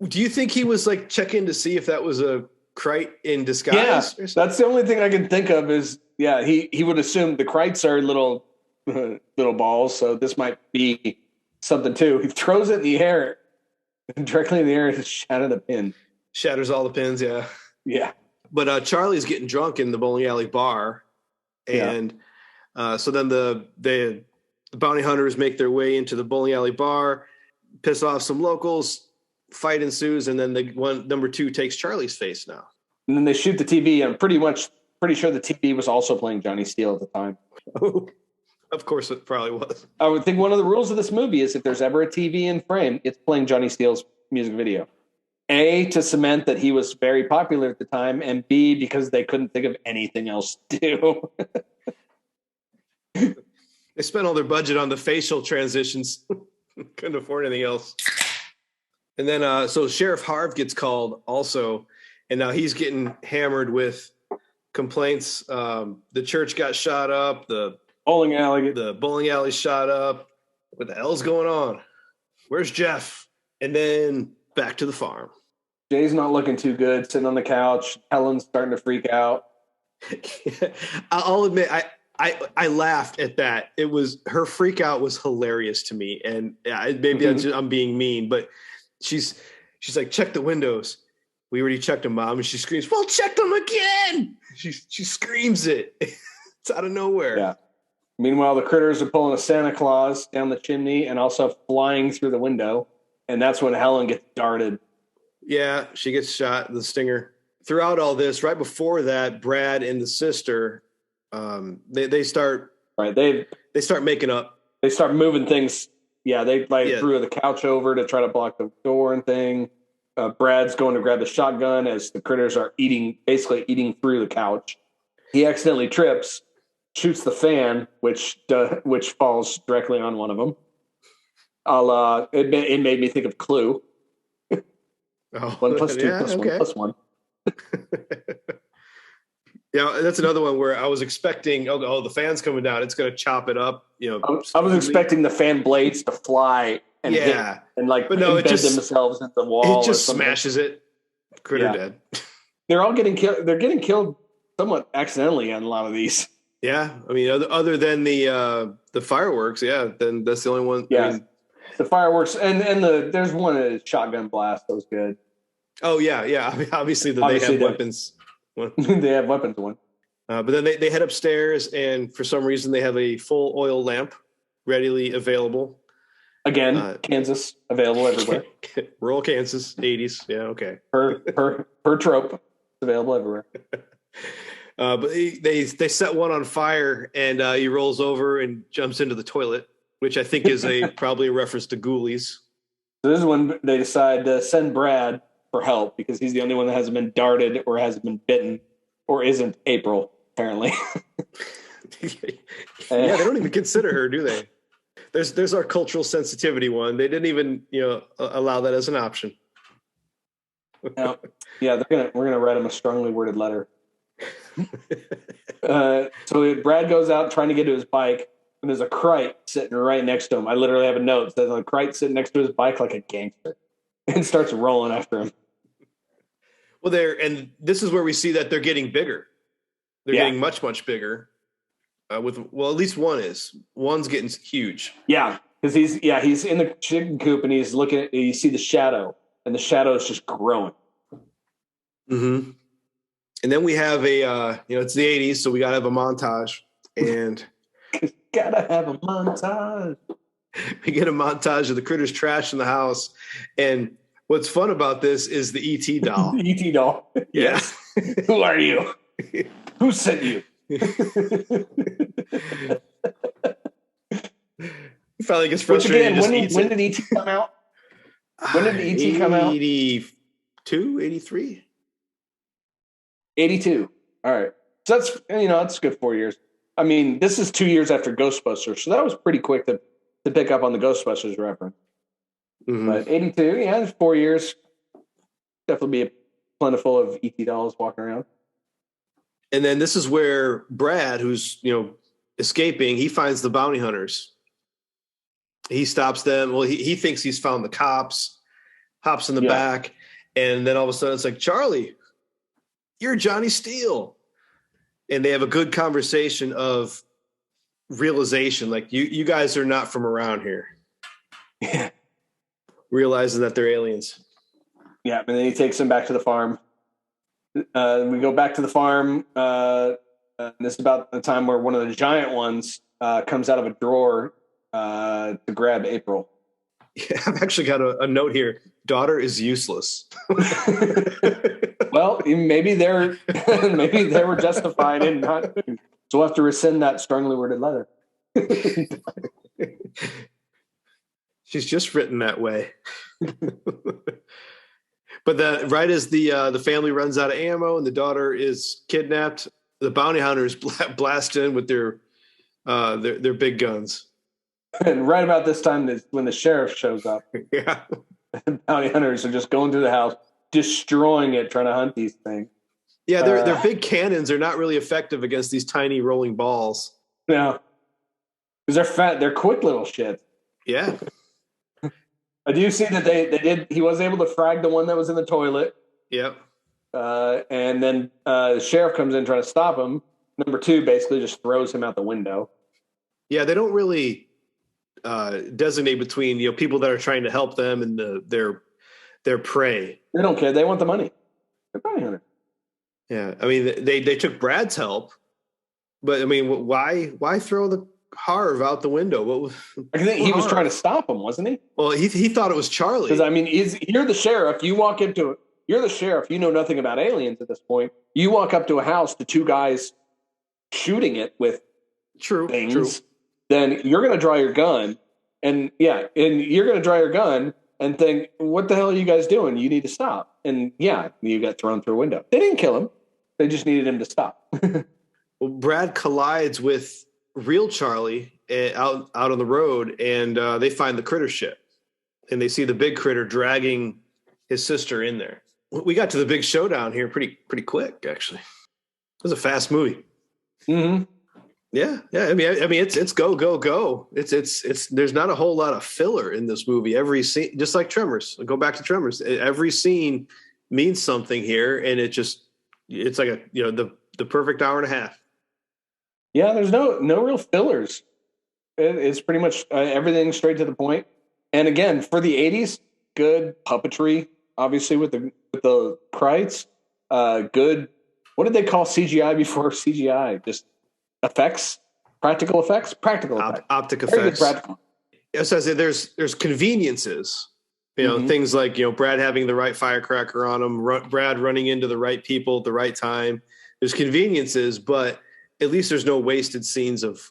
Do you think he was checking to see if that was a Krite in disguise? Yeah, that's the only thing I can think of is he would assume the Krites are little balls, so this might be something too. He throws it in the air, directly in the air, and shatters the pin. Shatters all the pins, yeah. Yeah. But Charlie's getting drunk in the bowling alley bar, and so then the bounty hunters make their way into the bowling alley bar, piss off some locals. Fight ensues, and then number 2 takes Charlie's face now. And then they shoot the TV. I'm pretty sure the TV was also playing Johnny Steele at the time. Of course it probably was. I would think one of the rules of this movie is if there's ever a TV in frame, it's playing Johnny Steele's music video. A, to cement that he was very popular at the time, and B, because they couldn't think of anything else to do. They spent all their budget on the facial transitions. Couldn't afford anything else. And then, so Sheriff Harv gets called also, and now he's getting hammered with complaints. The church got shot up. The bowling alley shot up. What the hell's going on? Where's Jeff? And then back to the farm. Jay's not looking too good, sitting on the couch. Helen's starting to freak out. I'll admit, I laughed at that. Her freak out was hilarious to me, and maybe I'm being mean, but. She's like, check the windows. We already checked them, Mom. And she screams, well, check them again. She screams it. It's out of nowhere. Yeah. Meanwhile, the critters are pulling a Santa Claus down the chimney and also flying through the window. And that's when Helen gets darted. Yeah, she gets shot, the stinger. Throughout all this, right before that, Brad and the sister, they start making up. They start moving things. Yeah, they threw the couch over to try to block the door and thing. Brad's going to grab the shotgun as the critters are basically eating through the couch. He accidentally trips, shoots the fan, which falls directly on one of them. It made me think of Clue. 1 + 2 + 1 + 1. Yeah, that's another one where I was expecting, the fan's coming down. It's going to chop it up. I was expecting the fan blades to fly and Yeah. hit and like But no, it embed just- themselves into the wall. It just or something. smashes it. Critter Yeah. dead. They're all getting killed. They're getting killed somewhat accidentally on a lot of these. Yeah. I mean, other than the fireworks, yeah, then that's the only one. Yeah. I mean, The fireworks and there's one a shotgun blast that was good. oh, yeah. I mean, obviously, they Obviously, have they- weapons. They have weapons one. But then they head upstairs, and for some reason, they have a full oil lamp readily available. Again, Kansas available everywhere. Rural Kansas, 80s. Yeah, okay. per trope, it's available everywhere. But they set one on fire, and he rolls over and jumps into the toilet, which I think is probably a reference to Ghoulies. So this is when they decide to send Brad for help because he's the only one that hasn't been darted or hasn't been bitten or isn't April, apparently. Yeah, they don't even consider her, do they? There's our cultural sensitivity one. They didn't even allow that as an option. Yeah, we're gonna write him a strongly worded letter. So Brad goes out trying to get to his bike, and there's a Krite sitting right next to him. I literally have a note that says a Krite sitting next to his bike like a gangster, and starts rolling after him. Well, and this is where we see that they're getting bigger. They're getting much, much bigger. At least one's getting huge. Yeah, because he's in the chicken coop and he's looking at. You see the shadow, and the shadow is just growing. Mm-hmm. And then we have it's the 80s, so we gotta have a montage, and Gotta have a montage. we get a montage of the critters trash in the house. And what's fun about this is the ET doll. The ET doll. Yeah. Who are you? Who sent you? He finally gets Which frustrated. again, when did ET come out? When did ET come out? 82, 83? 82. All right. So that's a good 4 years. I mean, this is 2 years after Ghostbusters, so that was pretty quick to pick up on the Ghostbusters reference. Mm-hmm. But 82, yeah, there's 4 years. Definitely be plentiful of ET dolls walking around. And then this is where Brad, who's escaping, he finds the bounty hunters. He stops them. Well, he thinks he's found the cops, hops in the back, and then all of a sudden it's like, Charlie, you're Johnny Steele. And they have a good conversation of realization, like you guys are not from around here. Yeah. Realizing that they're aliens. Yeah, and then he takes them back to the farm. We go back to the farm. This is about the time where one of the giant ones comes out of a drawer to grab April. Yeah, I've actually got a note here. Daughter is useless. Well, maybe they were justified in not. So we'll have to rescind that strongly worded letter. She's just written that way. But right as the family runs out of ammo and the daughter is kidnapped, the bounty hunters blast in with their big guns. And right about this time is when the sheriff shows up. Yeah. The bounty hunters are just going through the house, destroying it, trying to hunt these things. Yeah, their big cannons are not really effective against these tiny rolling balls. No. Because they're fat. They're quick little shit. Yeah. I do see that he was able to frag the one that was in the toilet. Yep. And then the sheriff comes in trying to stop him. Number 2 basically just throws him out the window. Yeah, they don't really designate between people that are trying to help them and their prey. They don't care. They want the money. They're bounty hunters. Yeah, I mean they took Brad's help, but I mean why throw the Harv out the window? I think he was trying to stop him, wasn't he? Well, he thought it was Charlie. Because I mean, you're the sheriff. You're the sheriff. You know nothing about aliens at this point. You walk up to a house to 2 guys shooting it with things. True. Then you're going to draw your gun, and you're going to draw your gun and think, "What the hell are you guys doing? You need to stop." And you got thrown through a window. They didn't kill him. They just needed him to stop. Well, Brad collides with real Charlie out on the road, and they find the critter ship, and they see the big critter dragging his sister in there. We got to the big showdown here pretty quick, actually. It was a fast movie. Mm-hmm. Yeah, yeah. I mean, it's go, go, go. It's. There's not a whole lot of filler in this movie. Every scene, just like Tremors. Go back to Tremors. Every scene means something here, and it's like the perfect hour and a half. Yeah, there's no real fillers. It's pretty much everything straight to the point. And again, for the '80s, good puppetry, obviously with the Kreitz. Good. What did they call CGI before CGI? Just effects, practical effects, practical effects, Optic very good effects. practical. As I said, there's conveniences. Things like Brad having the right firecracker on him, Brad running into the right people at the right time. There's conveniences, but at least there's no wasted scenes of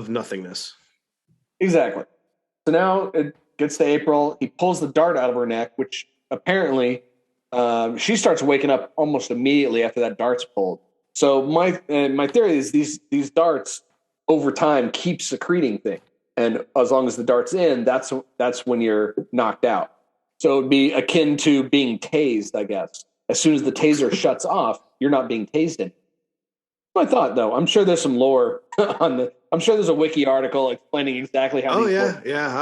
nothingness. Exactly. So now it gets to April. He pulls the dart out of her neck, which apparently she starts waking up almost immediately after that dart's pulled. So my theory is these darts over time keep secreting things, and as long as the dart's in, that's when you're knocked out. So it'd be akin to being tased, I guess. As soon as the taser shuts off, you're not being tased in. My thought, though, I'm sure there's some lore on the. I'm sure there's a wiki article explaining exactly how. Oh yeah.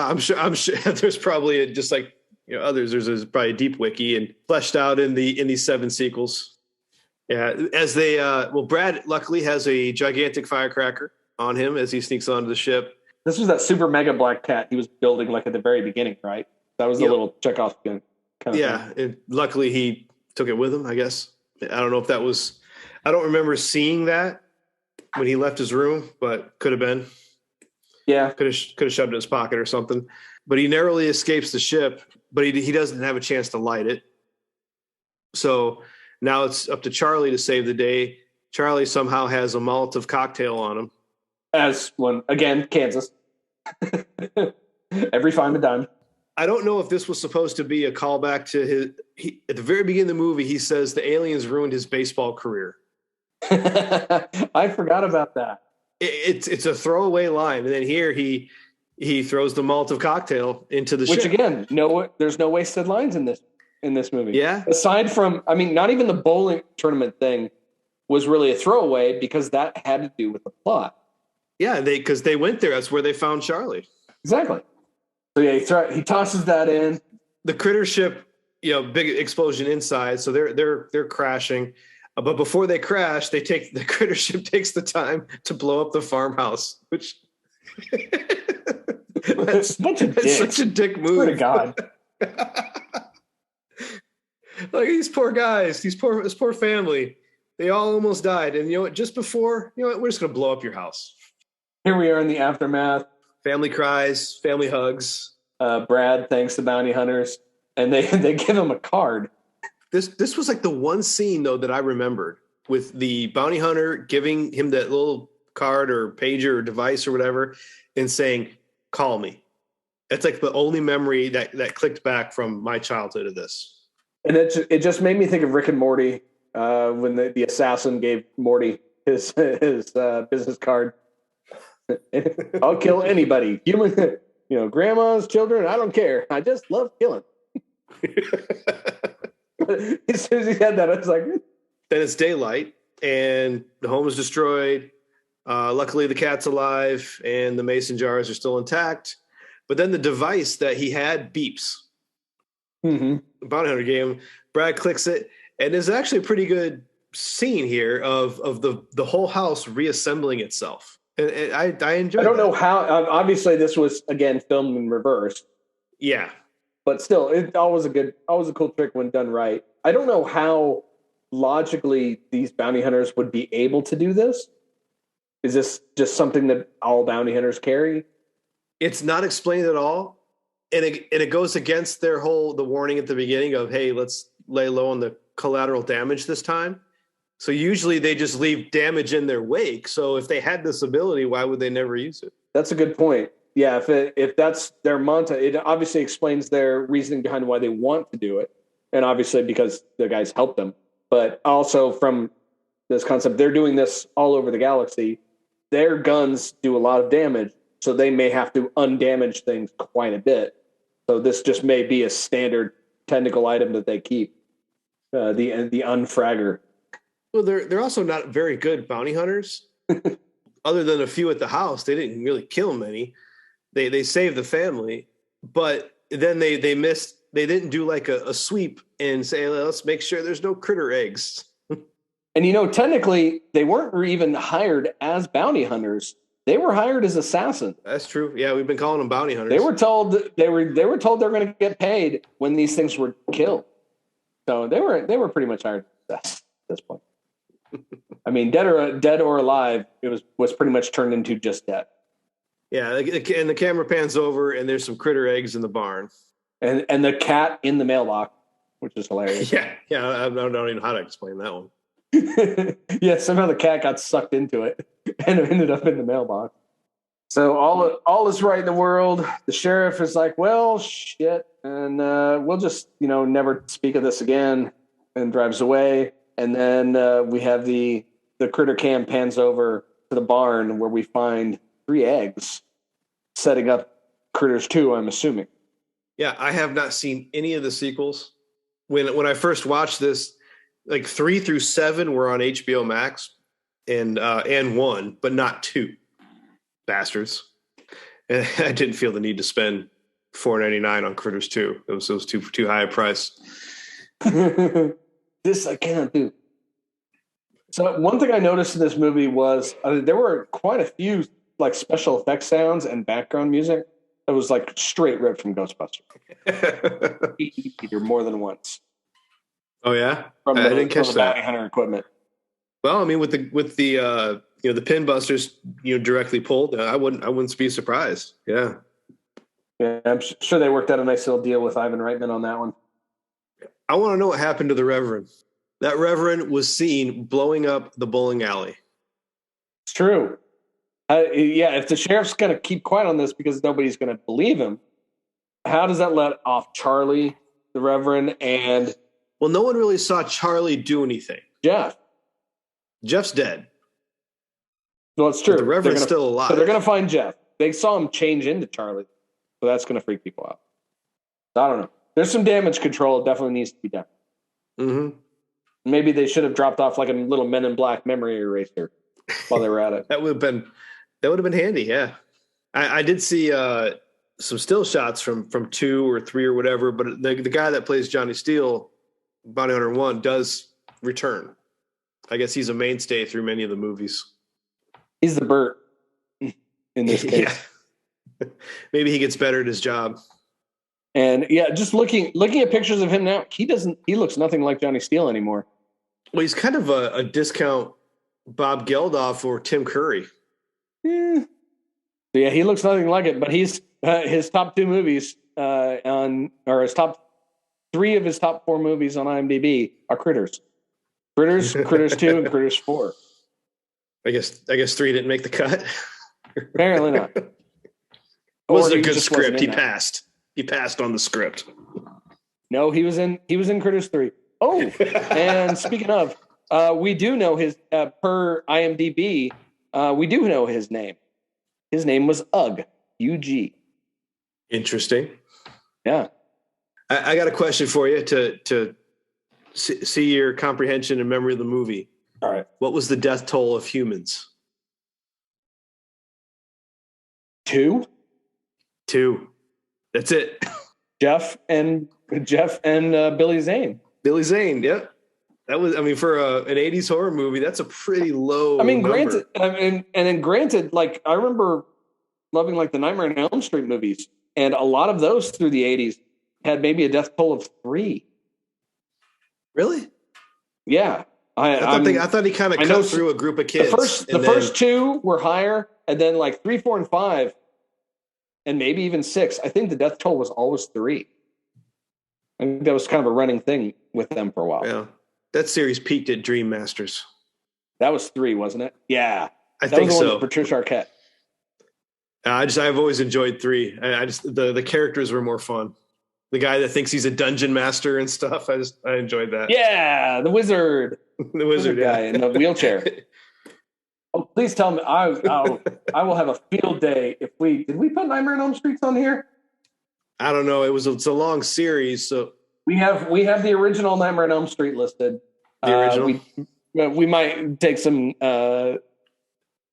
I'm sure there's probably just like others. There's probably a deep wiki and fleshed out in the 7 sequels. Yeah, as they Brad luckily has a gigantic firecracker on him as he sneaks onto the ship. This was that super mega black cat he was building like at the very beginning, right? That was the little Chekhov kind of thing. And luckily he took it with him, I guess. I don't know if that was. I don't remember seeing that when he left his room, but could have been. Yeah, could have shoved it in his pocket or something. But he narrowly escapes the ship, but he doesn't have a chance to light it. So now it's up to Charlie to save the day. Charlie somehow has a Molotov cocktail on him. As one again, Kansas. Every time and dime. I don't know if this was supposed to be a callback to at the very beginning of the movie, he says the aliens ruined his baseball career. I forgot about that. It's a throwaway line, and then here he throws the Molotov cocktail into the ship. Which again, there's no wasted lines in this movie. Yeah. Aside from, I mean, not even the bowling tournament thing was really a throwaway because that had to do with the plot. Yeah, because they went there. That's where they found Charlie. Exactly. So yeah, he tosses that in. The critter ship, big explosion inside, so they're crashing. But before they crash, the critter ship takes the time to blow up the farmhouse, which that's such a dick move. Swear to God. Like these poor guys, this poor family, they all almost died. And just before, we're just gonna blow up your house. Here we are in the aftermath. Family cries, family hugs. Brad thanks the bounty hunters, and they give him a card. This was like the one scene though that I remembered with the bounty hunter giving him that little card or pager or device or whatever, and saying, "Call me." That's like the only memory that clicked back from my childhood of this. And it just made me think of Rick and Morty when the assassin gave Morty his business card. I'll kill anybody, human, grandmas, children. I don't care. I just love killing. As soon as he had that, I was like, then it's daylight and the home is destroyed. Luckily, the cat's alive and the mason jars are still intact. But then the device that he had beeps. Mm-hmm. The bounty hunter gave him. Brad clicks it, and there's actually a pretty good scene here of the whole house reassembling itself. And I enjoyed. I don't know how. Obviously, this was again filmed in reverse. Yeah, but still, it always a cool trick when done right. I don't know how logically these bounty hunters would be able to do this. Is this just something that all bounty hunters carry? It's not explained at all, and it goes against the warning at the beginning of, hey, let's lay low on the collateral damage this time. So usually they just leave damage in their wake. So if they had this ability, why would they never use it? That's a good point. Yeah, if that's their mantra, it obviously explains their reasoning behind why they want to do it, and obviously because the guys helped them. But also from this concept, they're doing this all over the galaxy. Their guns do a lot of damage, so they may have to undamage things quite a bit. So this just may be a standard technical item that they keep. The unfragger. Well, they're also not very good bounty hunters. other than a few at the house, they didn't really kill many. They saved the family, but then they didn't do like a sweep and say, let's make sure there's no critter eggs. And technically, they weren't even hired as bounty hunters. They were hired as assassins. That's true. Yeah, we've been calling them bounty hunters. They were told they were told they're going to get paid when these things were killed. So they were pretty much hired at this point. I mean, dead or alive, it was pretty much turned into just dead. Yeah, and the camera pans over, and there's some critter eggs in the barn, and the cat in the mailbox, which is hilarious. Yeah. I don't even know how to explain that one. Yeah, somehow the cat got sucked into it and it ended up in the mailbox. So all is right in the world. The sheriff is like, well, shit, and we'll just never speak of this again, and drives away. And then we have the critter cam pans over to the barn where we find 3 eggs, setting up Critters 2, I'm assuming. Yeah, I have not seen any of the sequels. When I first watched this, like 3 through 7 were on HBO Max, and 1, but not 2. Bastards. And I didn't feel the need to spend $4.99 on Critters 2. It was too high a price. This I can't do. So one thing I noticed in this movie was there were quite a few like special effects sounds and background music that was like straight ripped from Ghostbusters. Either more than once. Oh yeah, I didn't catch that. Bounty hunter equipment. Well, I mean, with the the pin busters directly pulled, I wouldn't be surprised. Yeah, I'm sure they worked out a nice little deal with Ivan Reitman on that one. I want to know what happened to the Reverend. That Reverend was seen blowing up the bowling alley. It's true. Yeah, if the sheriff's going to keep quiet on this because nobody's going to believe him, how does that let off Charlie, the Reverend, and... Well, no one really saw Charlie do anything. Jeff. Jeff's dead. Well, it's true. But the Reverend's still alive. So they're going to find Jeff. They saw him change into Charlie. So that's going to freak people out. So I don't know. There's some damage control. It definitely needs to be done. Mm-hmm. Maybe they should have dropped off like a little Men in Black memory eraser while they were at it. That would have been handy, yeah. I did see some still shots from 2 or 3 or whatever, but the guy that plays Johnny Steele, Bounty Hunter 1, does return. I guess he's a mainstay through many of the movies. He's the Burt in this case. Yeah. Maybe he gets better at his job. And yeah, just looking at pictures of him now, he looks nothing like Johnny Steele anymore. Well, he's kind of a discount Bob Geldof or Tim Curry. Yeah, he looks nothing like it, but he's his top 2 movies his top 3 of his top 4 movies on IMDb are Critters. Critters 2, and Critters 4. I guess 3 didn't make the cut. Apparently not. It wasn't a good script. He passed. He passed on the script. No, he was in Critters 3. Oh, and speaking of, we do know his per IMDb. We do know his name. His name was Ugg. UG. Interesting. Yeah. I got a question for you to see your comprehension and memory of the movie. All right. What was the death toll of humans? 2. 2. That's it. Jeff and Billy Zane. Billy Zane. Yep. That was. I mean, for an '80s horror movie, that's a pretty low. I mean, number. granted, like I remember loving like the Nightmare on Elm Street movies, and a lot of those through the '80s had maybe a death toll of 3. Really? Yeah. I thought he kind of cut through a group of kids. The first 2 were higher, and then like 3, 4, and 5, and maybe even 6. I think the death toll was always 3. I think that was kind of a running thing with them for a while. Yeah, that series peaked at Dream Masters. That was 3, wasn't it? Yeah, I think so. With Patricia Arquette. I've always enjoyed 3. The characters were more fun. The guy that thinks he's a dungeon master and stuff. I enjoyed that. Yeah, the wizard. The wizard guy in the wheelchair. Oh, please tell me. I will have a field day if did we put Nightmare on Elm Street on here? I don't know. It's a long series, so we have the original Nightmare on Elm Street listed. The original. We might take some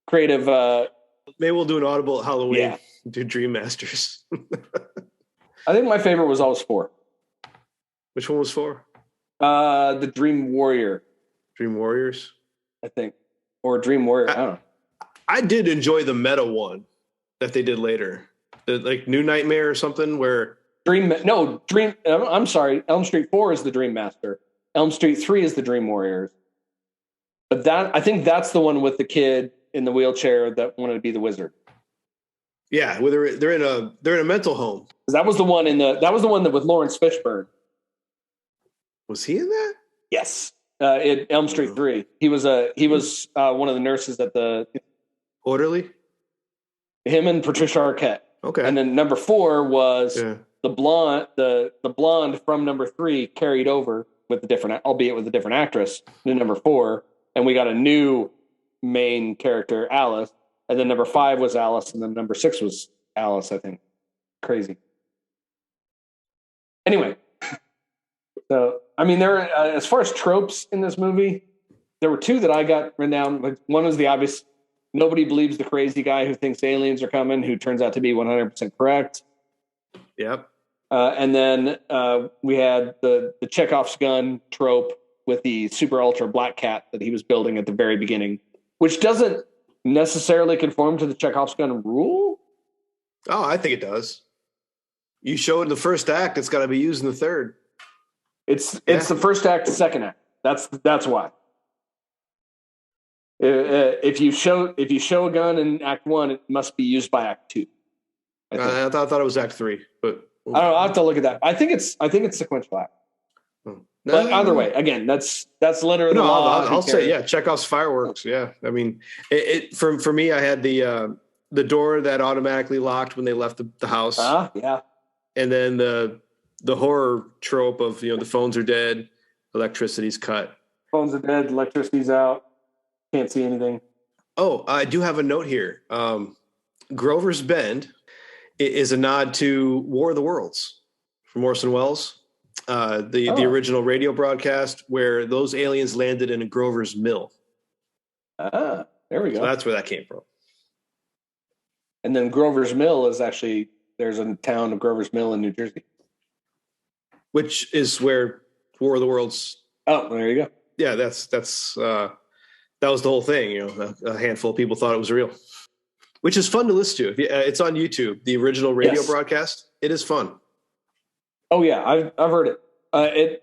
creative. Maybe we'll do an audible Halloween. Yeah. Do Dream Masters. I think my favorite was always 4. Which one was 4? The Dream Warrior, Dream Warriors? I think. Or Dream Warrior. I don't know. I did enjoy the meta one that they did later. The like New Nightmare or something where I'm sorry. Elm Street 4 is the Dream Master. Elm Street 3 is the Dream Warriors. But I think that's the one with the kid in the wheelchair that wanted to be the wizard. yeah, where they're in a mental home. That was the one that with Lawrence Fishburne. Was he in that? Yes. In Elm Street 3. He was one of the nurses at the Orderly? him and Patricia Arquette. Okay. And then number 4 was the blonde from number 3 carried over with a different, albeit with a different actress, to number 4, and we got a new main character, Alice. And then number 5 was Alice, and then number 6 was Alice. I think crazy. Anyway, so I mean, there as far as tropes in this movie, there were 2 that I got written down. Like, one was the obvious. Nobody believes the crazy guy who thinks aliens are coming, who turns out to be 100% correct. Yep. And then we had the Chekhov's gun trope with the super ultra black cat that he was building at the very beginning, which doesn't necessarily conform to the Chekhov's gun rule. Oh, I think it does. You show it in the first act, it's got to be used in the third. It's the first act, second act. That's why. If you show a gun in Act 1, it must be used by Act 2. I thought it was Act 3, but I don't know. I'll have to look at that. I think it's sequential act. But either way, again, that's literally the law. I'll say Chekhov's fireworks. Yeah, I mean, for me, I had the door that automatically locked when they left the house. Yeah, and then the horror trope of the phones are dead, electricity's cut. Phones are dead, electricity's out. Can't see anything. Oh, I do have a note here. Grover's Bend is a nod to War of the Worlds from Orson Welles, the original radio broadcast where those aliens landed in a Grover's Mill. There we go. So that's where that came from. And then Grover's Mill is actually, there's a town of Grover's Mill in New Jersey. Which is where War of the Worlds. Oh, there you go. Yeah, that was the whole thing. A handful of people thought it was real, which is fun to listen to. It's on YouTube, the original radio broadcast. It is fun. Oh yeah, I've heard it.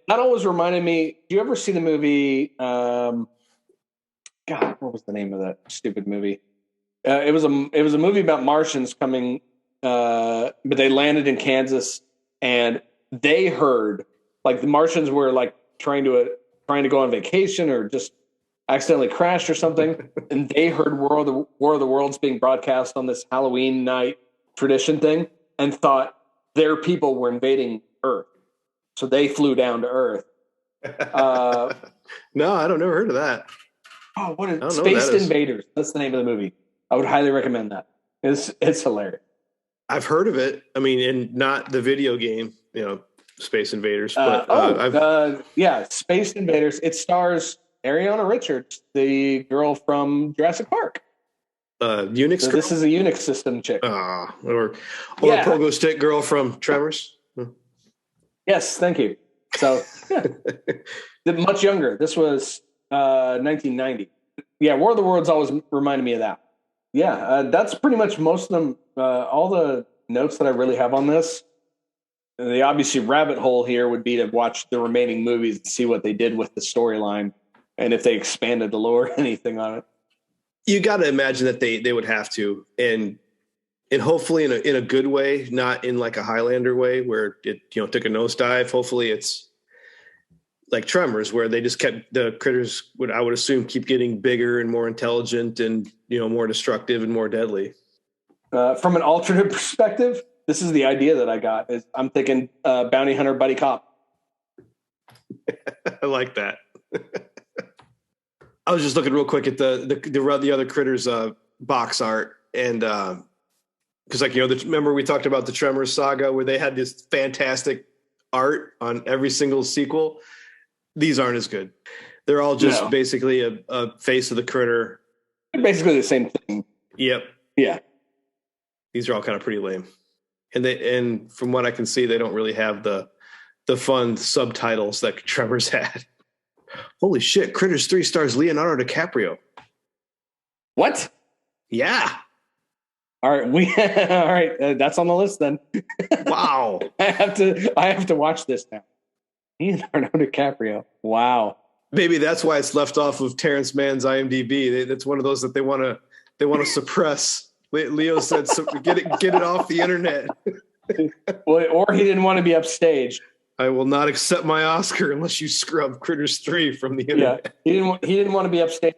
That always reminded me. Do you ever see the movie? God, what was the name of that stupid movie? It was a movie about Martians coming, but they landed in Kansas, and they heard, like, the Martians were like trying to go on vacation or just accidentally crashed or something, and they heard War of the Worlds being broadcast on this Halloween night tradition thing, and thought their people were invading Earth, so they flew down to Earth. No, I don't never heard of that. Oh, what is Space Invaders? That's the name of the movie. I would highly recommend that. It's hilarious. I've heard of it. I mean, and not the video game, Space Invaders, but Space Invaders. It stars Ariana Richards, the girl from Jurassic Park. Unix. So this is a Unix system chick. Or a pogo stick girl from Tremors. Yes, thank you. So much younger. This was 1990. Yeah, War of the Worlds always reminded me of that. Yeah, that's pretty much most of them. All the notes that I really have on this. The obviously rabbit hole here would be to watch the remaining movies and see what they did with the storyline and if they expanded the lore or anything on it. You got to imagine that they would have to, and hopefully in a good way, not in like a Highlander way where it took a nosedive. Hopefully it's like Tremors, where they just kept the critters I would assume keep getting bigger and more intelligent and more destructive and more deadly. From an alternate perspective, this is the idea that I got. Is I'm thinking bounty hunter buddy cop. I like that. I was just looking real quick at the other critters box art, and because remember we talked about the Tremors saga where they had this fantastic art on every single sequel. These aren't as good. They're all just basically a face of the critter They're basically the same thing. Yep. Yeah. These are all kind of pretty lame. And from what I can see, they don't really have the fun subtitles that Tremors had. Holy shit, Critters 3 stars Leonardo DiCaprio. What? Yeah. All right, all right. That's on the list then. Wow. I have to watch this now. Leonardo DiCaprio. Wow. Maybe that's why it's left off of Terrence Mann's IMDb. That's one of those that they want to suppress. Leo said, "Get it off the internet." Well, or he didn't want to be upstaged. I will not accept my Oscar unless you scrub Critters 3 from the internet. Yeah, he didn't want to be upstaged.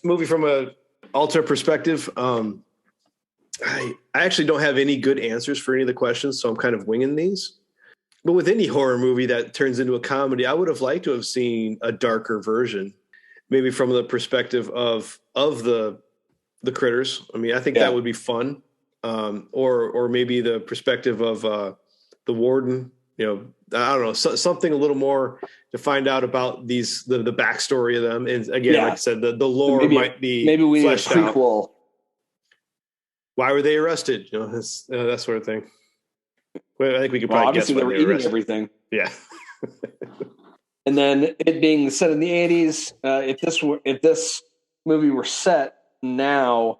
Movie from a alter perspective. I actually don't have any good answers for any of the questions, so I'm kind of winging these. But with any horror movie that turns into a comedy, I would have liked to have seen a darker version, maybe from the perspective of the critters. I mean, I think that would be fun. Or maybe the perspective of the warden. You know, I don't know, something a little more to find out about the backstory of them. And again, like I said, the lore might be maybe we need a fleshed out. prequel. Why were they arrested? You know, that sort of thing. Well, I think we could probably guess obviously they were eating arrested. everything. Yeah. And then it being set in the 80s, if this movie were set now,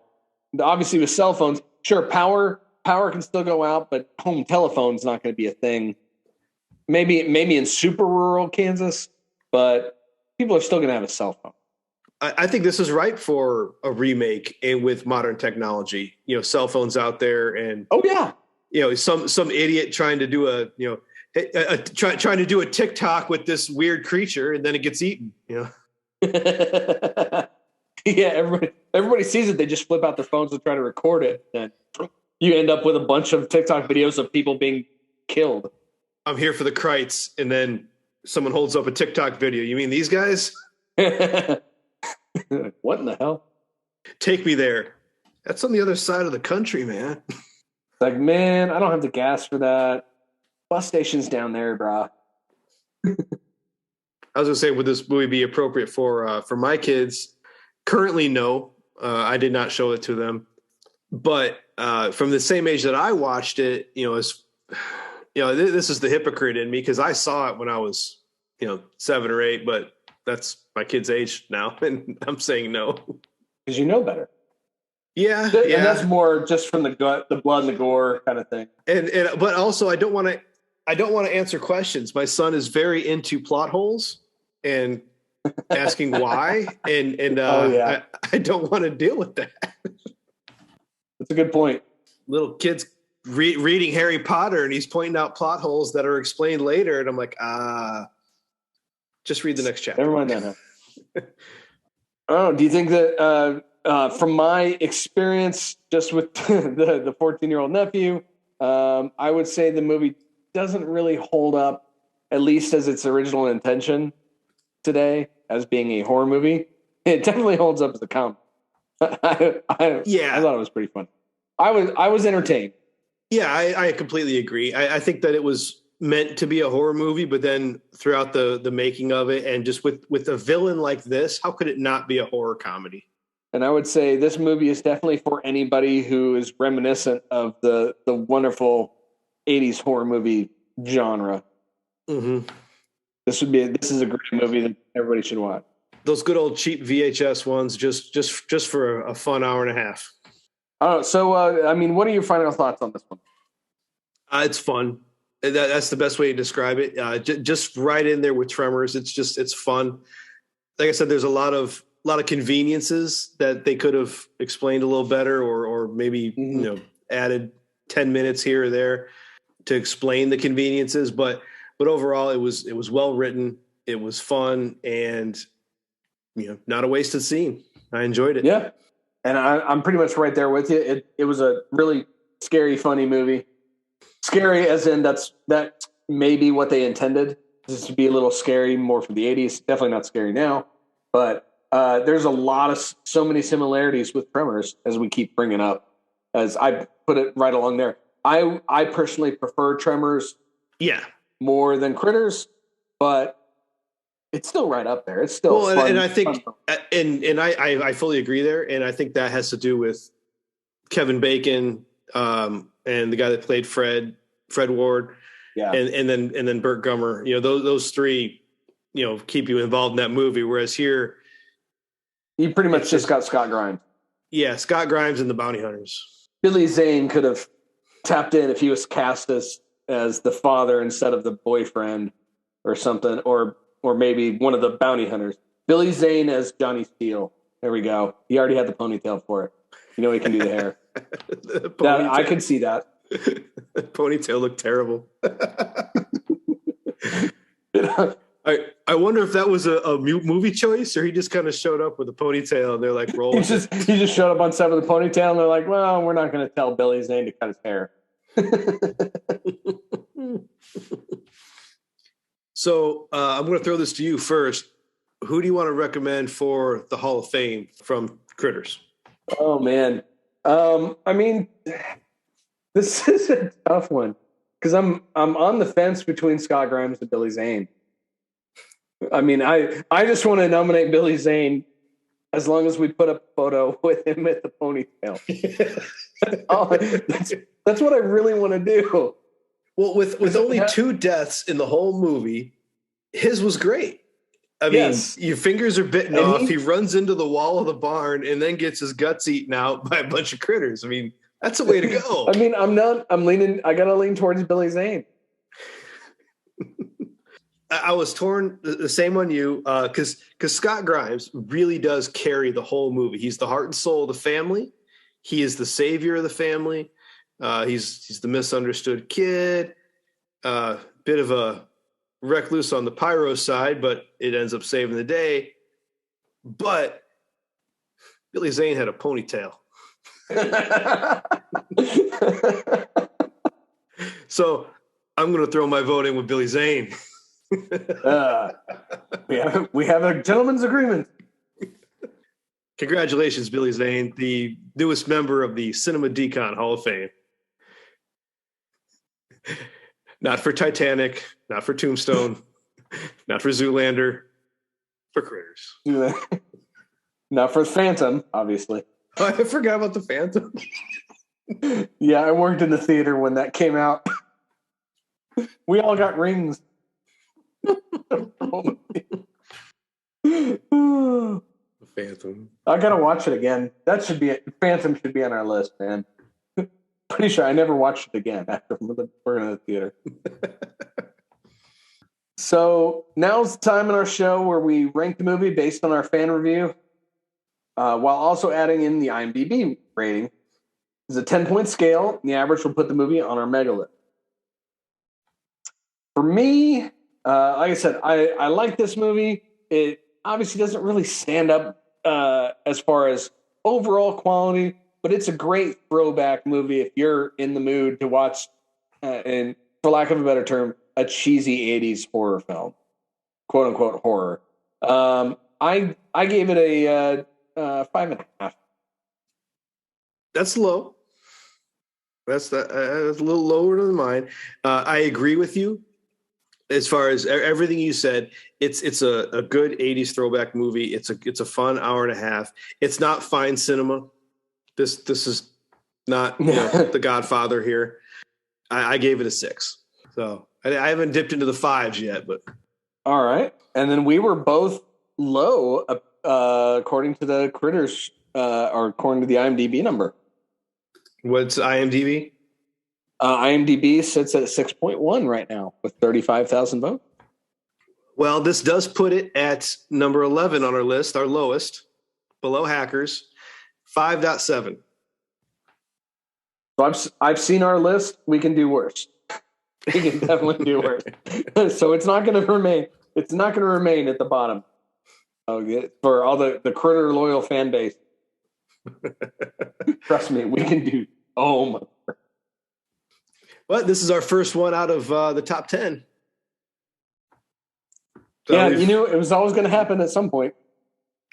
obviously with cell phones, sure, power can still go out, but home telephone's not going to be a thing. Maybe in super rural Kansas, but people are still going to have a cell phone. I think this is ripe for a remake, and with modern technology, you know, cell phones out there, and you know, some idiot trying to do trying to do a TikTok with this weird creature, and then it gets eaten. You know. Yeah, everybody sees it. They just flip out their phones and try to record it, and you end up with a bunch of TikTok videos of people being killed. I'm here for the Krites, and then someone holds up a TikTok video. You mean these guys? What in the hell? Take me there. That's on the other side of the country, man. Like, man, I don't have the gas for that. Bus station's down there, brah. I was gonna say, would this movie be appropriate for my kids? Currently, no. I did not show it to them, but from the same age that I watched it, you know, this is the hypocrite in me, because I saw it when I was, 7 or 8, but that's my kid's age now, and I'm saying no because you know better. Yeah, and that's more just from the gut, the blood, and the gore kind of thing. And but also, I don't want to answer questions. My son is very into plot holes and asking why, and I don't want to deal with that. That's a good point. Little kids reading Harry Potter, and he's pointing out plot holes that are explained later, and I'm like, just read the next chapter. Never mind that. Huh? Do you think that from my experience, just with the 14-year-old nephew, I would say the movie doesn't really hold up, at least as its original intention today, as being a horror movie. It definitely holds up as a comedy. I thought it was pretty fun. I was entertained. Yeah, I completely agree. I think that it was meant to be a horror movie, but then throughout the making of it, and just with a villain like this, how could it not be a horror comedy? And I would say this movie is definitely for anybody who is reminiscent of the wonderful 80s horror movie genre. Mm-hmm. This is a great movie that everybody should watch. Those good old cheap VHS ones, just for a fun hour and a half. Oh, so I mean, what are your final thoughts on this one? It's fun. That's the best way to describe it. Just right in there with Tremors. It's fun. Like I said, there's a lot of conveniences that they could have explained a little better, or maybe added 10 minutes here or there to explain the conveniences. But overall, it was well written. It was fun, and not a wasted scene. I enjoyed it. Yeah, and I'm pretty much right there with you. It was a really scary, funny movie. Scary as in that may be what they intended, just to be a little scary, more for the 80s. Definitely not scary now, but there's so many similarities with Tremors, as we keep bringing up, as I put it right along there. I personally prefer Tremors more than Critters, but It's still right up there. It's still well, fun, and I think, fun. and I fully agree there, and I think that has to do with Kevin Bacon, and the guy that played Fred Ward, Yeah. and then Burt Gummer. You know, those three, you know, keep you involved in that movie. Whereas here, You pretty much just got Scott Grimes. yeah, Scott Grimes and the Bounty Hunters. Billy Zane could have tapped in if he was cast as the father instead of the boyfriend or something, or maybe one of the bounty hunters. Billy Zane as Johnny Steele. There we go. He already had the ponytail for it. You know he can do the hair. I could see that. The ponytail looked terrible. I wonder if that was a movie choice, or he just kind of showed up with a ponytail and they're like, roll. He just showed up on set with a ponytail and they're like, well, we're not going to tell Billy Zane to cut his hair. So I'm going to throw this to you first. Who do you want to recommend for the Hall of Fame from Critters? Oh, man. I mean, this is a tough one because I'm on the fence between Scott Grimes and Billy Zane. I mean, I just want to nominate Billy Zane as long as we put up a photo with him with the ponytail. That's what I really want to do. Well, with only 2 deaths in the whole movie, his was great. I mean, your fingers are bitten off. He runs into the wall of the barn and then gets his guts eaten out by a bunch of critters. I mean, that's the way to go. I mean, I got to lean towards Billy Zane. I was torn the same on you because Scott Grimes really does carry the whole movie. He's the heart and soul of the family. He is the savior of the family. He's the misunderstood kid. Bit of a recluse on the pyro side, but it ends up saving the day. But Billy Zane had a ponytail. So I'm going to throw my vote in with Billy Zane. We have a gentleman's agreement. Congratulations, Billy Zane, the newest member of the Cinema Decon Hall of Fame. Not for Titanic, not for Tombstone, not for Zoolander, for Critters. Not for Phantom, obviously. Oh, I forgot about the Phantom. Yeah, I worked in the theater when that came out. We all got rings. Phantom. I gotta watch it again. Phantom should be on our list, man. Pretty sure I never watched it again after we're in the theater. So now's the time in our show where we rank the movie based on our fan review, while also adding in the IMDb rating. It's a 10-point scale. And the average will put the movie on our megalith. For me, like I said, I like this movie. It obviously doesn't really stand up as far as overall quality, but it's a great throwback movie if you're in the mood to watch, and for lack of a better term, a cheesy 80s horror film, quote unquote horror. I gave it a 5.5. That's low. That's a little lower than mine. I agree with you as far as everything you said. It's a good 80s throwback movie. It's a fun hour and a half. It's not fine cinema. This is not The Godfather here. I gave it a 6. So I haven't dipped into the 5s yet, but all right. And then we were both low according to the Critters, or according to the IMDb number. What's IMDb? IMDb sits at 6.1 right now with 35,000 votes. Well, this does put it at number 11 on our list, our lowest, below Hackers, 5.7. So I've seen our list. We can do worse. We can definitely do worse. So it's not going to remain. It's not going to remain at the bottom. For all the Critter loyal fan base. Trust me, we can do. Oh my. But this is our first one out of the top 10. So yeah, you knew it was always going to happen at some point.